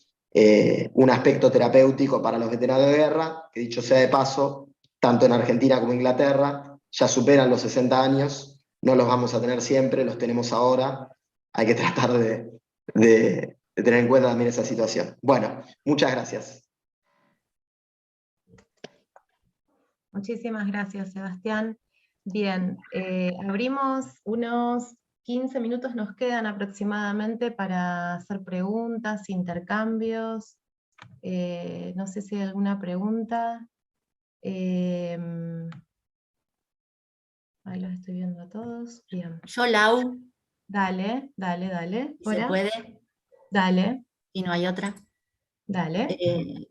un aspecto terapéutico para los veteranos de guerra, que dicho sea de paso, tanto en Argentina como en Inglaterra, ya superan los 60 años, no los vamos a tener siempre, los tenemos ahora, hay que tratar de tener en cuenta también esa situación. Bueno, muchas gracias. Muchísimas gracias, Sebastián. Bien, abrimos unos 15 minutos, nos quedan aproximadamente para hacer preguntas, intercambios. No sé si hay alguna pregunta. Ahí los estoy viendo a todos. Bien. Yo, Lau, Dale. si se ¿Hola? puede, Dale, y no hay otra. dale.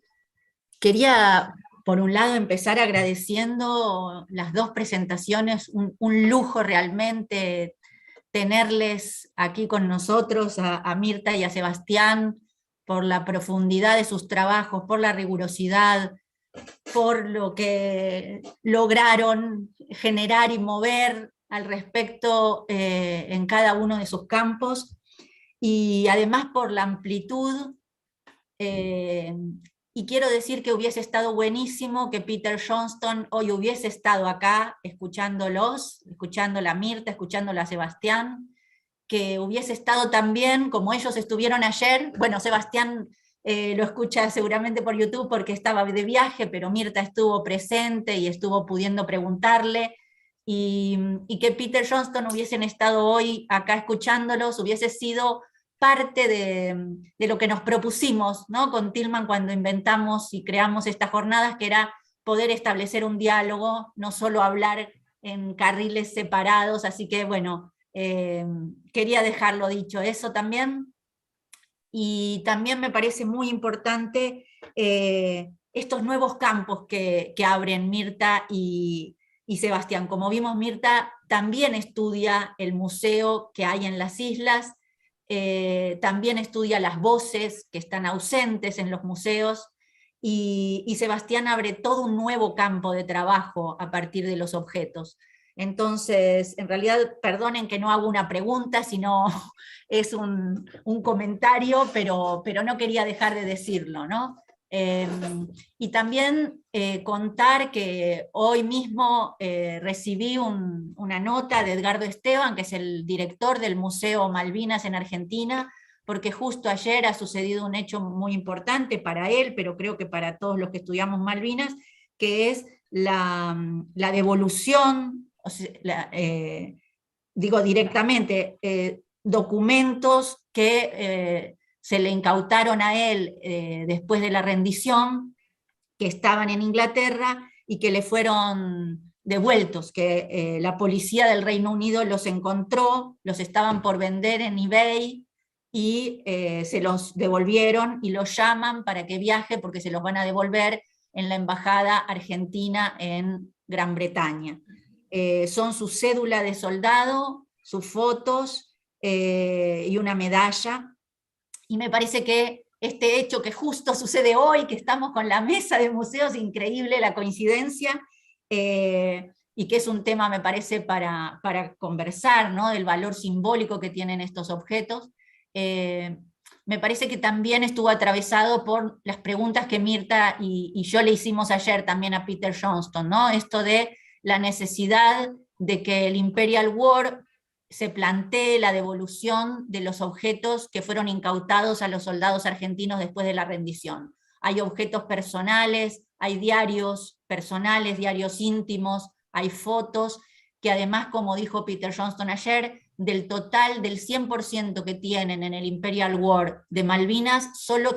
Quería, por un lado, empezar agradeciendo las 2 presentaciones, un lujo realmente tenerles aquí con nosotros, a Mirta y a Sebastián, por la profundidad de sus trabajos, por la rigurosidad, por lo que lograron generar y mover al respecto en cada uno de sus campos, y además por la amplitud. Y quiero decir que hubiese estado buenísimo que Peter Johnston hoy hubiese estado acá escuchándolos, escuchándola a Mirta, escuchándola a Sebastián, que hubiese estado también, como ellos estuvieron ayer. Bueno, Sebastián lo escucha seguramente por YouTube porque estaba de viaje, pero Mirta estuvo presente y estuvo pudiendo preguntarle, y que Peter Johnston hubiesen estado hoy acá escuchándolos, hubiese sido parte de lo que nos propusimos, ¿no?, con Tillman cuando inventamos y creamos estas jornadas, que era poder establecer un diálogo, no solo hablar en carriles separados. Así que bueno, quería dejarlo dicho eso también. Y también me parece muy importante estos nuevos campos que abren Mirta y Sebastián. Como vimos, Mirta también estudia el museo que hay en las islas, también estudia las voces que están ausentes en los museos, y Sebastián abre todo un nuevo campo de trabajo a partir de los objetos. Entonces, en realidad, perdonen que no hago una pregunta, sino es un comentario, pero no quería dejar de decirlo, ¿no? Y también contar que hoy mismo recibí una nota de Edgardo Esteban, que es el director del Museo Malvinas en Argentina, porque justo ayer ha sucedido un hecho muy importante para él, pero creo que para todos los que estudiamos Malvinas, que es la devolución, o sea, digo directamente, documentos que se le incautaron a él después de la rendición, que estaban en Inglaterra y que le fueron devueltos, que la policía del Reino Unido los encontró, los estaban por vender en eBay y se los devolvieron y los llaman para que viaje porque se los van a devolver en la embajada argentina en Gran Bretaña. Son su cédula de soldado, sus fotos y una medalla, y me parece que este hecho que justo sucede hoy, que estamos con la mesa de museos, increíble la coincidencia, y que es un tema, me parece, para conversar, ¿no? Del valor simbólico que tienen estos objetos. Me parece que también estuvo atravesado por las preguntas que Mirta y yo le hicimos ayer también a Peter Johnston, ¿no? Esto de la necesidad de que el Imperial War se plantee la devolución de los objetos que fueron incautados a los soldados argentinos después de la rendición. Hay objetos personales, hay diarios personales, diarios íntimos, hay fotos, que además, como dijo Peter Johnston ayer, del total del 100% que tienen en el Imperial War de Malvinas, solo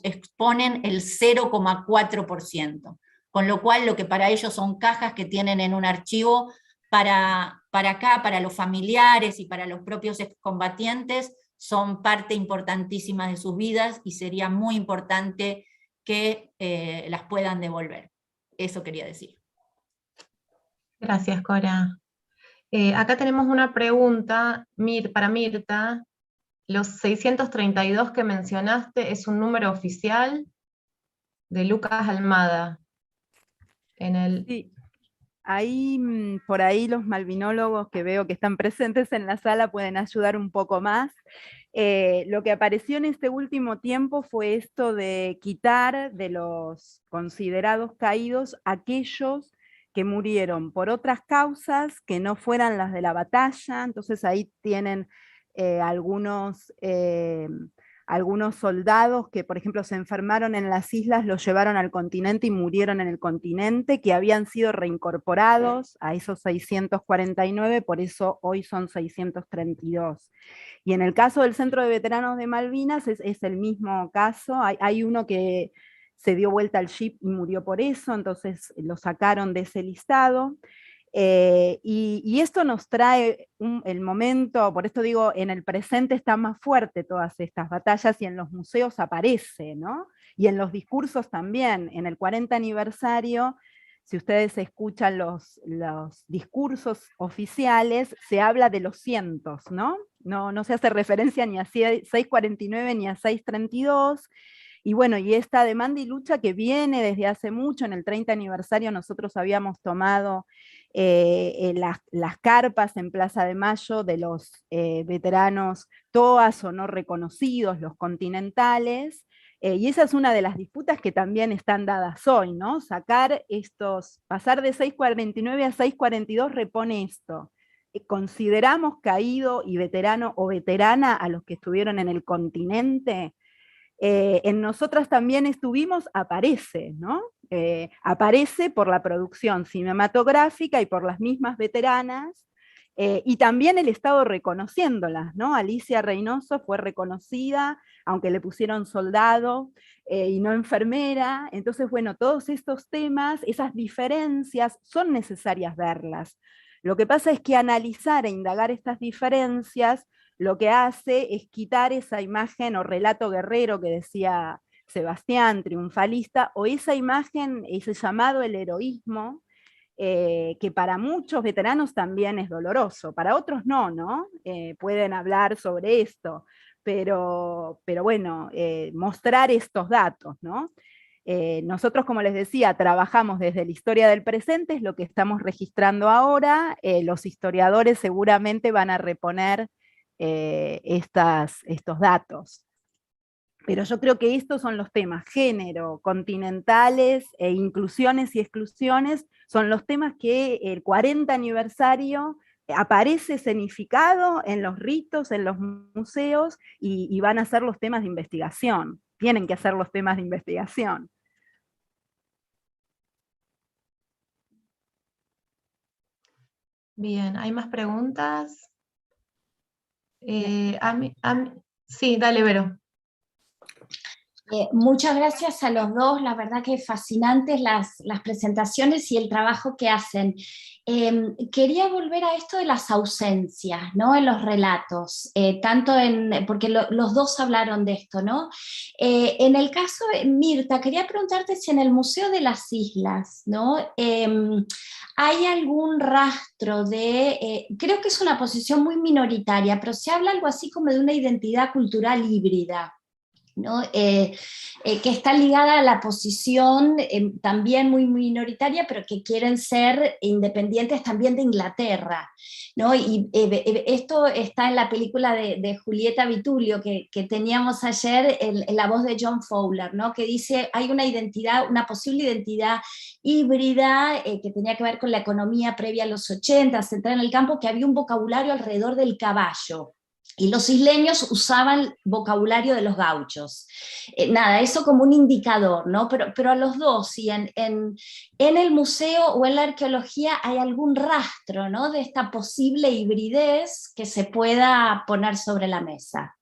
exponen el 0,4%. Con lo cual, lo que para ellos son cajas que tienen en un archivo, para acá, para los familiares y para los propios excombatientes, son parte importantísima de sus vidas y sería muy importante que las puedan devolver. Eso quería decir. Gracias, Cora. Acá tenemos una pregunta para Mirta. ¿Los 632 que mencionaste es un número oficial? De Lucas Almada. Sí. Ahí, por ahí los malvinólogos que veo que están presentes en la sala pueden ayudar un poco más. Lo que apareció en este último tiempo fue esto de quitar de los considerados caídos aquellos que murieron por otras causas que no fueran las de la batalla. Entonces ahí tienen algunos soldados que, por ejemplo, se enfermaron en las islas, los llevaron al continente y murieron en el continente, que habían sido reincorporados a esos 649, por eso hoy son 632. Y en el caso del Centro de Veteranos de Malvinas es el mismo caso. Hay uno que se dio vuelta al ship y murió por eso, entonces lo sacaron de ese listado. Y esto nos trae el momento, por esto digo, en el presente está más fuerte todas estas batallas y en los museos aparece, ¿no? Y en los discursos también, en el 40 aniversario, si ustedes escuchan los discursos oficiales, se habla de los cientos, ¿no? No se hace referencia ni a 649 ni a 632, y bueno, y esta demanda y lucha que viene desde hace mucho. En el 30 aniversario nosotros habíamos tomado las carpas en Plaza de Mayo de los veteranos TOAS o no reconocidos, los continentales, y esa es una de las disputas que también están dadas hoy, ¿no? Pasar de 649 a 642 repone esto. ¿Consideramos caído y veterano o veterana a los que estuvieron en el continente? En Nosotras también estuvimos, aparece, ¿no? Aparece por la producción cinematográfica y por las mismas veteranas, y también el Estado reconociéndolas, ¿no? Alicia Reynoso fue reconocida, aunque le pusieron soldado y no enfermera. Entonces, bueno, todos estos temas, esas diferencias, son necesarias verlas. Lo que pasa es que analizar e indagar estas diferencias lo que hace es quitar esa imagen o relato guerrero que decía Sebastián, triunfalista, o esa imagen, ese llamado el heroísmo, que para muchos veteranos también es doloroso, para otros no, ¿no? Pueden hablar sobre esto, pero bueno, mostrar estos datos, ¿no? Nosotros, como les decía, trabajamos desde la historia del presente, es lo que estamos registrando ahora. Los historiadores seguramente van a reponer estos datos. Pero yo creo que estos son los temas: género, continentales, inclusiones y exclusiones, son los temas que el 40 aniversario aparece escenificado en los ritos, en los museos, y van a ser los temas de investigación. Tienen que ser los temas de investigación. Bien, ¿hay más preguntas? Sí, dale, Vero. Muchas gracias a los dos, la verdad que fascinantes las presentaciones y el trabajo que hacen. Quería volver a esto de las ausencias, ¿no? En los relatos, porque los dos hablaron de esto, ¿no? En el caso de Mirta, quería preguntarte si en el Museo de las Islas, ¿no? ¿Hay algún rastro creo que es una posición muy minoritaria, pero se habla algo así como de una identidad cultural híbrida, ¿no? Que está ligada a la posición también muy minoritaria, pero que quieren ser independientes también de Inglaterra, ¿no? Y esto está en la película de Julieta Vitulio que teníamos ayer, en la voz de John Fowler, ¿no? Que dice, hay una identidad, una posible identidad híbrida que tenía que ver con la economía previa a los 80, centrada en el campo, que había un vocabulario alrededor del caballo. Y los isleños usaban vocabulario de los gauchos. Nada, eso como un indicador, ¿no? Pero a los dos, si en el museo o en la arqueología hay algún rastro, ¿no? De esta posible hibridez que se pueda poner sobre la mesa.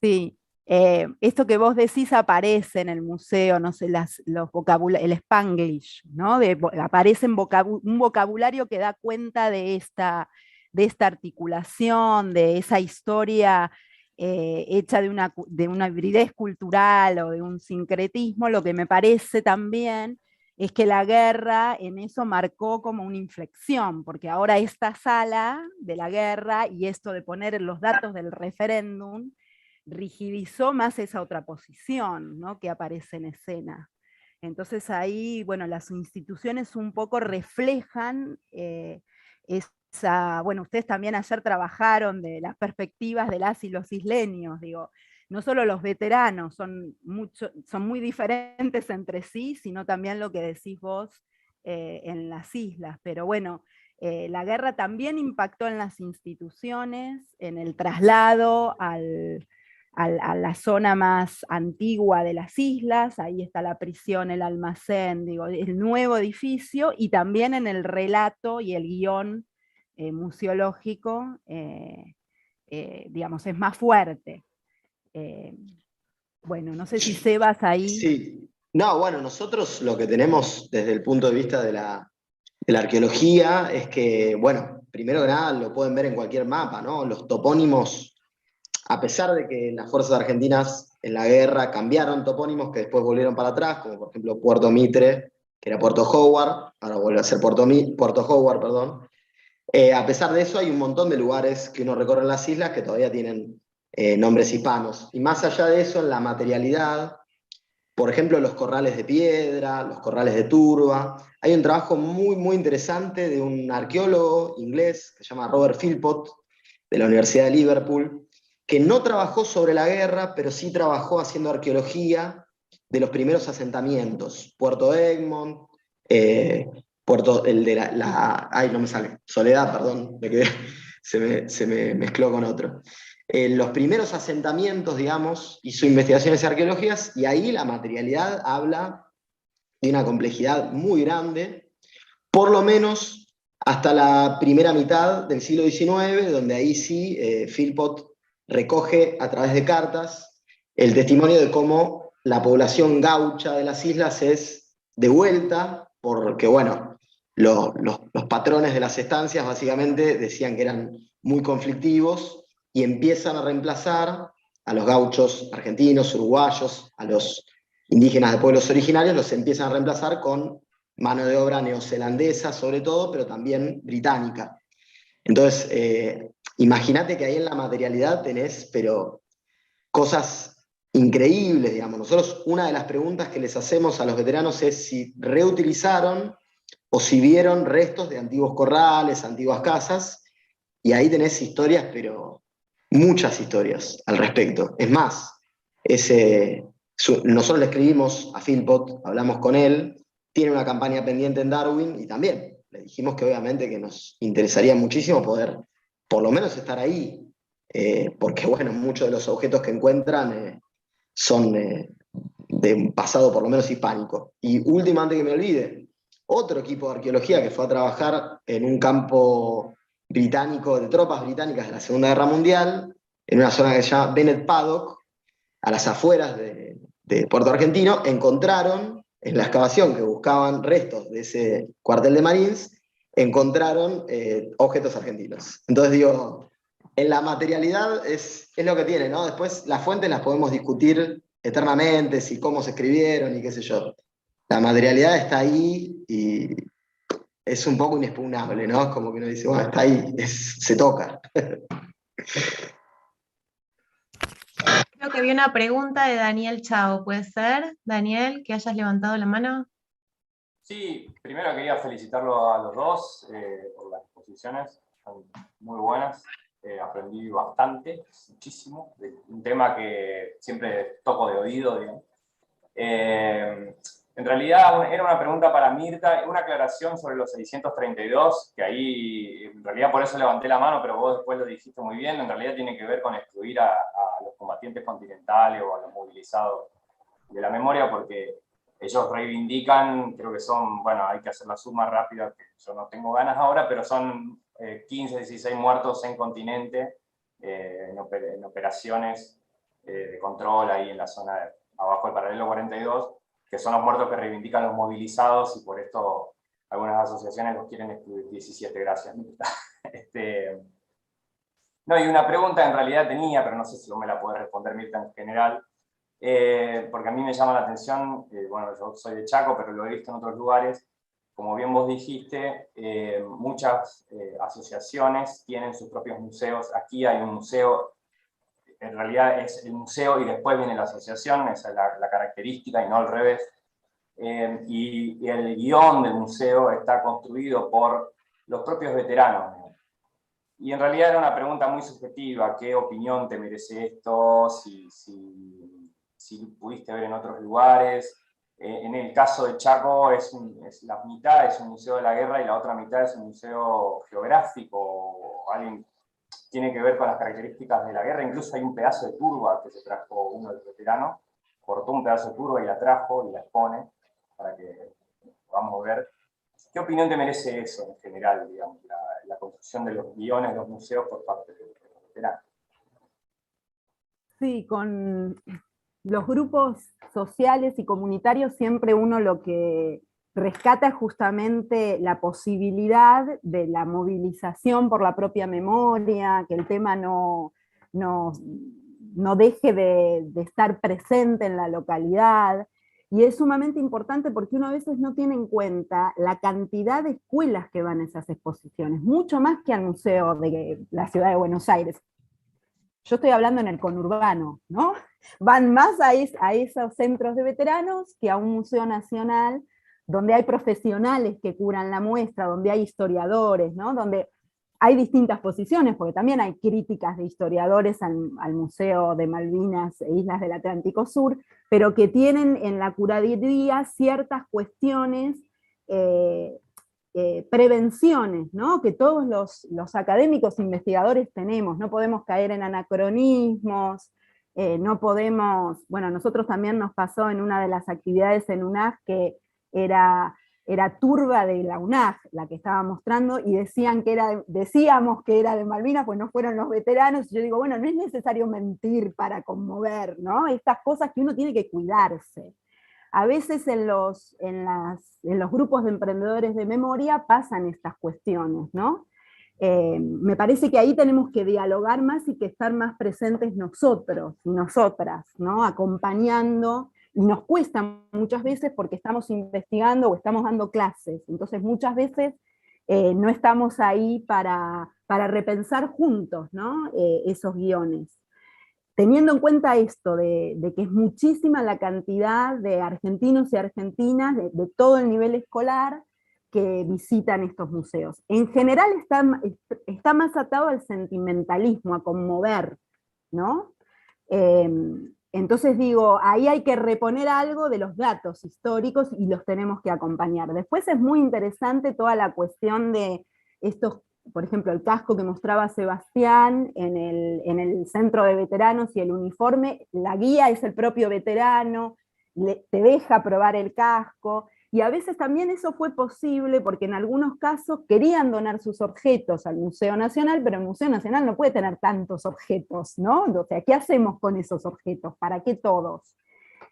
Sí, esto que vos decís aparece en el museo, no sé, el Spanglish, ¿no? Aparece un vocabulario que da cuenta de esta articulación, de esa historia hecha de una hibridez cultural o de un sincretismo. Lo que me parece también es que la guerra en eso marcó como una inflexión, porque ahora esta sala de la guerra y esto de poner los datos del referéndum rigidizó más esa otra posición, ¿no? Que aparece en escena. Entonces ahí, bueno, las instituciones un poco reflejan bueno, ustedes también ayer trabajaron de las perspectivas de las y los isleños, digo, no solo los veteranos son muy diferentes entre sí, sino también lo que decís vos en las islas, pero bueno, la guerra también impactó en las instituciones, en el traslado a la zona más antigua de las islas, ahí está la prisión, el almacén, digo, el nuevo edificio, y también en el relato y el guión museológico, digamos, es más fuerte. Bueno, no sé si Sebas ahí... Sí, no, bueno, nosotros lo que tenemos desde el punto de vista de la arqueología es que, bueno, primero que nada lo pueden ver en cualquier mapa, ¿no? Los topónimos, a pesar de que las fuerzas argentinas en la guerra cambiaron topónimos que después volvieron para atrás, como por ejemplo Puerto Mitre, que era Puerto Howard, ahora vuelve a ser Puerto Howard, perdón. A pesar de eso hay un montón de lugares que uno recorre en las islas que todavía tienen nombres hispanos. Y más allá de eso, en la materialidad, por ejemplo, los corrales de piedra, los corrales de turba. Hay un trabajo muy, muy interesante de un arqueólogo inglés que se llama Robert Philpott, de la Universidad de Liverpool, que no trabajó sobre la guerra, pero sí trabajó haciendo arqueología de los primeros asentamientos. Puerto Egmont, el de ay, no me sale, Soledad, perdón, se me mezcló con otro. Los primeros asentamientos, digamos, hizo investigaciones arqueológicas, y ahí la materialidad habla de una complejidad muy grande, por lo menos hasta la primera mitad del siglo XIX, donde ahí sí Philpott recoge a través de cartas el testimonio de cómo la población gaucha de las islas es devuelta, porque bueno, los patrones de las estancias básicamente decían que eran muy conflictivos, y empiezan a reemplazar a los gauchos argentinos, uruguayos, a los indígenas de pueblos originarios, los empiezan a reemplazar con mano de obra neozelandesa sobre todo, pero también británica. Entonces, imagínate que ahí en la materialidad tenés, pero cosas increíbles, digamos. Nosotros, una de las preguntas que les hacemos a los veteranos es si reutilizaron o si vieron restos de antiguos corrales, antiguas casas, y ahí tenés historias, pero muchas historias al respecto. Es más, nosotros le escribimos a Philpott, hablamos con él, tiene una campaña pendiente en Darwin, y también le dijimos que obviamente que nos interesaría muchísimo poder por lo menos estar ahí, porque bueno, muchos de los objetos que encuentran son de un pasado por lo menos hispánico. Y último, antes que me olvide, otro equipo de arqueología que fue a trabajar en un campo británico, de tropas británicas de la Segunda Guerra Mundial, en una zona que se llama Bennett Paddock, a las afueras de Puerto Argentino, encontraron, en la excavación que buscaban restos de ese cuartel de Marines, encontraron objetos argentinos. Entonces digo, en la materialidad es lo que tiene, ¿no? Después las fuentes las podemos discutir eternamente, si cómo se escribieron y qué sé yo. La materialidad está ahí y es un poco inexpugnable, ¿no? Es como que uno dice, bueno, está ahí, se toca. Creo que había una pregunta de Daniel Chao, ¿puede ser? Daniel, que hayas levantado la mano. Sí, primero quería felicitarlo a los dos por las exposiciones, son muy buenas, aprendí bastante, muchísimo, de un tema que siempre toco de oído, digamos. En realidad era una pregunta para Mirta, una aclaración sobre los 632, que ahí en realidad por eso levanté la mano, pero vos después lo dijiste muy bien, en realidad tiene que ver con excluir a los combatientes continentales o a los movilizados de la memoria, porque ellos reivindican, creo que son, bueno, hay que hacer la suma rápida, que yo no tengo ganas ahora, pero son 15, 16 muertos en continente, en operaciones de control ahí en la zona abajo del paralelo 42, que son los muertos que reivindican los movilizados, y por esto algunas asociaciones los quieren excluir. 17, gracias. No, y una pregunta en realidad tenía, pero no sé si me la puede responder Mirta en general, porque a mí me llama la atención, bueno, yo soy de Chaco, pero lo he visto en otros lugares, como bien vos dijiste, muchas asociaciones tienen sus propios museos. Aquí hay un museo, en realidad es el museo y después viene la asociación, esa es la característica y no al revés. Y el guión del museo está construido por los propios veteranos. Y en realidad era una pregunta muy subjetiva, ¿qué opinión te merece esto? Si pudiste ver en otros lugares. En el caso de Chaco, la mitad es un museo de la guerra y la otra mitad es un museo geográfico. Alguien tiene que ver con las características de la guerra. Incluso hay un pedazo de turba que se trajo uno de los veteranos, cortó un pedazo de turba y la trajo y la expone para que podamos ver. ¿Qué opinión te merece eso en general, digamos, la construcción de los guiones de los museos por parte de los veteranos? Sí, con los grupos sociales y comunitarios siempre uno lo que rescata es justamente la posibilidad de la movilización por la propia memoria, que el tema no deje de estar presente en la localidad. Y es sumamente importante porque uno a veces no tiene en cuenta la cantidad de escuelas que van a esas exposiciones, mucho más que al Museo de la Ciudad de Buenos Aires. Yo estoy hablando en el conurbano, ¿no? Van más a esos centros de veteranos que a un museo nacional, donde hay profesionales que curan la muestra, donde hay historiadores, ¿no? Donde hay distintas posiciones, porque también hay críticas de historiadores al Museo de Malvinas e Islas del Atlántico Sur, pero que tienen en la curaduría ciertas cuestiones, prevenciones, ¿no? Que todos los académicos investigadores tenemos. No podemos caer en anacronismos, no podemos, bueno, nosotros también nos pasó en una de las actividades en UNAG que era turba de la UNAG, la que estaba mostrando, y decíamos que era de Malvinas, pues no fueron los veteranos, y yo digo, bueno, no es necesario mentir para conmover, ¿no? Estas cosas que uno tiene que cuidarse. A veces en los grupos de emprendedores de memoria pasan estas cuestiones, ¿no? Me parece que ahí tenemos que dialogar más y que estar más presentes nosotros y nosotras, ¿no? Acompañando. Y nos cuesta muchas veces porque estamos investigando o estamos dando clases, entonces muchas veces no estamos ahí para repensar juntos, ¿no? Esos guiones. Teniendo en cuenta esto, de que es muchísima la cantidad de argentinos y argentinas de todo el nivel escolar que visitan estos museos. En general está más atado al sentimentalismo, a conmover, ¿no? Entonces digo, ahí hay que reponer algo de los datos históricos y los tenemos que acompañar. Después es muy interesante toda la cuestión de estos, por ejemplo, el casco que mostraba Sebastián en el centro de veteranos y el uniforme, la guía es el propio veterano, te deja probar el casco, Y a veces también eso fue posible porque en algunos casos querían donar sus objetos al Museo Nacional, pero el Museo Nacional no puede tener tantos objetos, ¿no? O sea, ¿qué hacemos con esos objetos? ¿Para qué todos?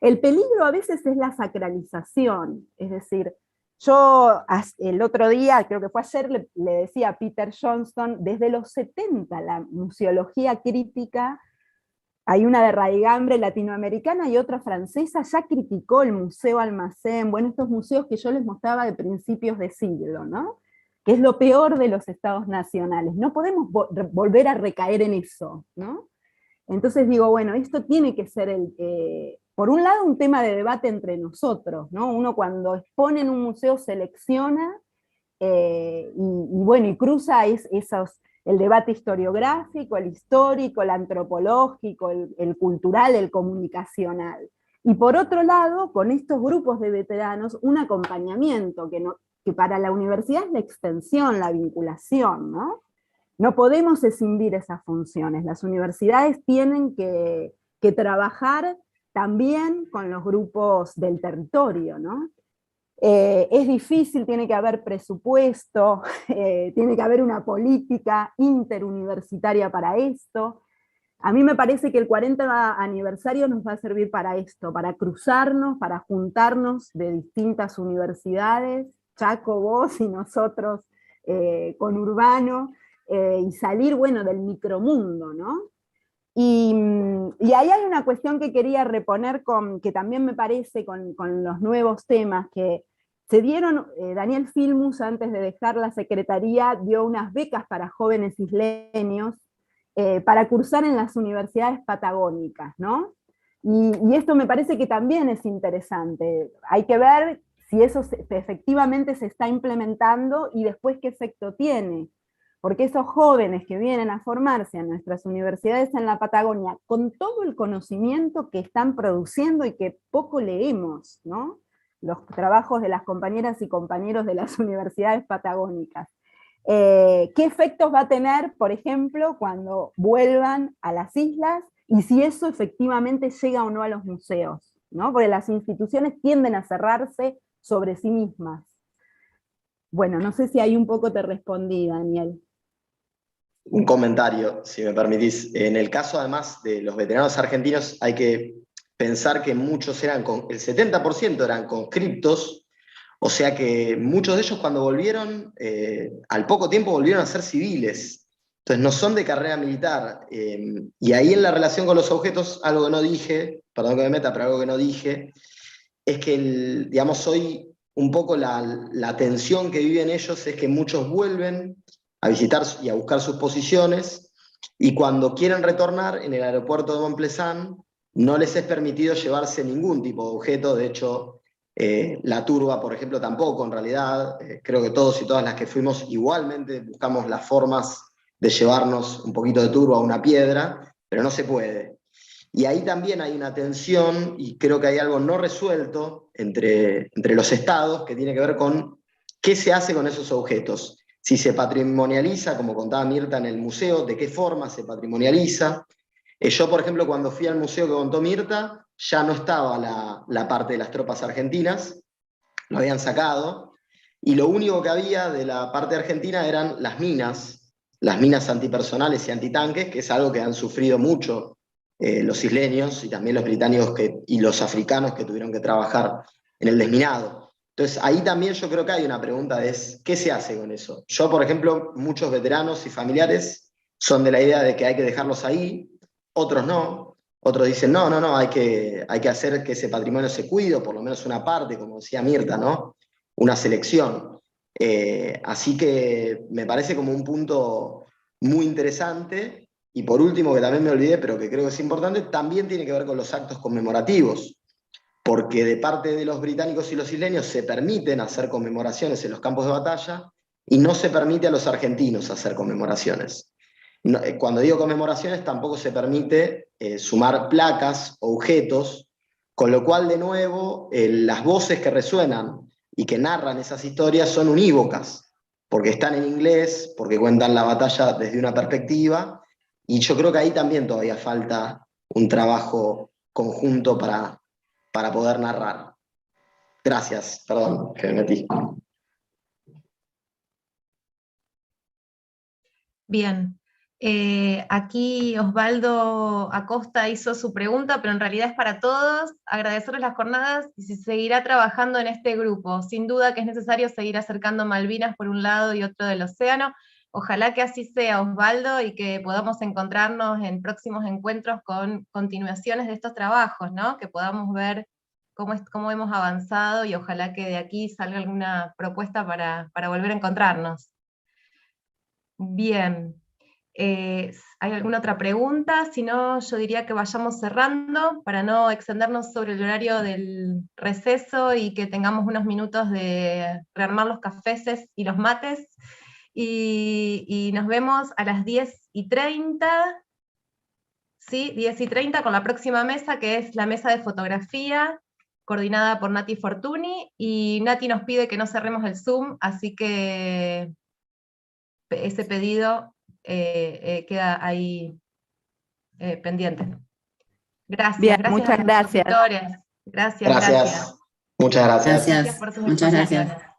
El peligro a veces es la sacralización, es decir, yo el otro día, creo que fue ayer, le decía a Peter Johnston, desde los 70 la museología crítica, hay una de raigambre latinoamericana y otra francesa, ya criticó el Museo Almacén, bueno, estos museos que yo les mostraba de principios de siglo, ¿no? Que es lo peor de los estados nacionales. No podemos volver a recaer en eso, ¿no? Entonces digo, bueno, esto tiene que ser, por un lado, un tema de debate entre nosotros, ¿no? Uno cuando expone en un museo selecciona, bueno, y cruza el debate historiográfico, el histórico, el antropológico, el cultural, el comunicacional. Y por otro lado, con estos grupos de veteranos, un acompañamiento que para la universidad es la extensión, la vinculación, ¿no? No podemos escindir esas funciones. Las universidades tienen que trabajar también con los grupos del territorio, ¿no? Es difícil, tiene que haber presupuesto, tiene que haber una política interuniversitaria para esto. A mí me parece que el 40 aniversario nos va a servir para esto, para cruzarnos, para juntarnos de distintas universidades, Chaco, vos y nosotros con Urbano, y salir, bueno, del micromundo, ¿no? Y ahí hay una cuestión que quería reponer, que también me parece con los nuevos temas, que se dieron, Daniel Filmus antes de dejar la secretaría dio unas becas para jóvenes isleños para cursar en las universidades patagónicas, ¿no? Y esto me parece que también es interesante. Hay que ver si eso efectivamente se está implementando y después qué efecto tiene. Porque esos jóvenes que vienen a formarse en nuestras universidades en la Patagonia, con todo el conocimiento que están produciendo y que poco leemos, ¿no? Los trabajos de las compañeras y compañeros de las universidades patagónicas. ¿Qué efectos va a tener, por ejemplo, cuando vuelvan a las islas? Y si eso efectivamente llega o no a los museos, ¿no? Porque las instituciones tienden a cerrarse sobre sí mismas. Bueno, no sé si ahí un poco te respondí, Daniel. Un comentario, si me permitís. En el caso, además, de los veteranos argentinos, hay que pensar que muchos el 70% eran conscriptos, o sea que muchos de ellos cuando volvieron, al poco tiempo volvieron a ser civiles. Entonces no son de carrera militar. Y ahí en la relación con los objetos, algo que no dije, perdón que me meta, pero algo que no dije, es que, digamos, hoy un poco la tensión que viven ellos es que muchos vuelven a visitar y a buscar sus posiciones, y cuando quieren retornar en el aeropuerto de Montplezán, no les es permitido llevarse ningún tipo de objeto. De hecho, la turba, por ejemplo, tampoco, en realidad. Creo que todos y todas las que fuimos igualmente buscamos las formas de llevarnos un poquito de turba a una piedra, pero no se puede. Y ahí también hay una tensión, y creo que hay algo no resuelto entre los estados, que tiene que ver con qué se hace con esos objetos. Si se patrimonializa, como contaba Mirta en el museo, de qué forma se patrimonializa. Yo, por ejemplo, cuando fui al museo que contó Mirta, ya no estaba la parte de las tropas argentinas, lo habían sacado, y lo único que había de la parte argentina eran las minas antipersonales y antitanques, que es algo que han sufrido mucho los isleños y también los británicos y los africanos que tuvieron que trabajar en el desminado. Entonces ahí también yo creo que hay una pregunta de ¿qué se hace con eso? Yo, por ejemplo, muchos veteranos y familiares son de la idea de que hay que dejarlos ahí, otros no, otros dicen no, hay que hacer que ese patrimonio se cuide, por lo menos una parte, como decía Mirta, ¿no? Una selección. Así que me parece como un punto muy interesante. Y por último, que también me olvidé, pero que creo que es importante, también tiene que ver con los actos conmemorativos, porque de parte de los británicos y los isleños se permiten hacer conmemoraciones en los campos de batalla y no se permite a los argentinos hacer conmemoraciones. No, cuando digo conmemoraciones, tampoco se permite sumar placas o objetos, con lo cual, de nuevo, las voces que resuenan y que narran esas historias son unívocas, porque están en inglés, porque cuentan la batalla desde una perspectiva, y yo creo que ahí también todavía falta un trabajo conjunto para poder narrar. Gracias, perdón, que me metí. Bien. Aquí Osvaldo Acosta hizo su pregunta, pero en realidad es para todos. Agradecerles las jornadas y si seguirá trabajando en este grupo. Sin duda que es necesario seguir acercando Malvinas por un lado y otro del océano. Ojalá que así sea, Osvaldo, y que podamos encontrarnos en próximos encuentros con continuaciones de estos trabajos, ¿no? Que podamos ver cómo hemos avanzado y ojalá que de aquí salga alguna propuesta para volver a encontrarnos. Bien. ¿Hay alguna otra pregunta? Si no, yo diría que vayamos cerrando para no extendernos sobre el horario del receso y que tengamos unos minutos de rearmar los cafés y los mates. Y nos vemos a las 10:30, ¿sí? 10:30 con la próxima mesa, que es la mesa de fotografía, coordinada por Nati Fortuny, y Nati nos pide que no cerremos el Zoom, así que ese pedido queda ahí pendiente. Gracias, Bien, gracias muchas a los gracias. expositores. Gracias, Gracias. gracias. Muchas gracias. Gracias por sus Muchas exposiciones. gracias.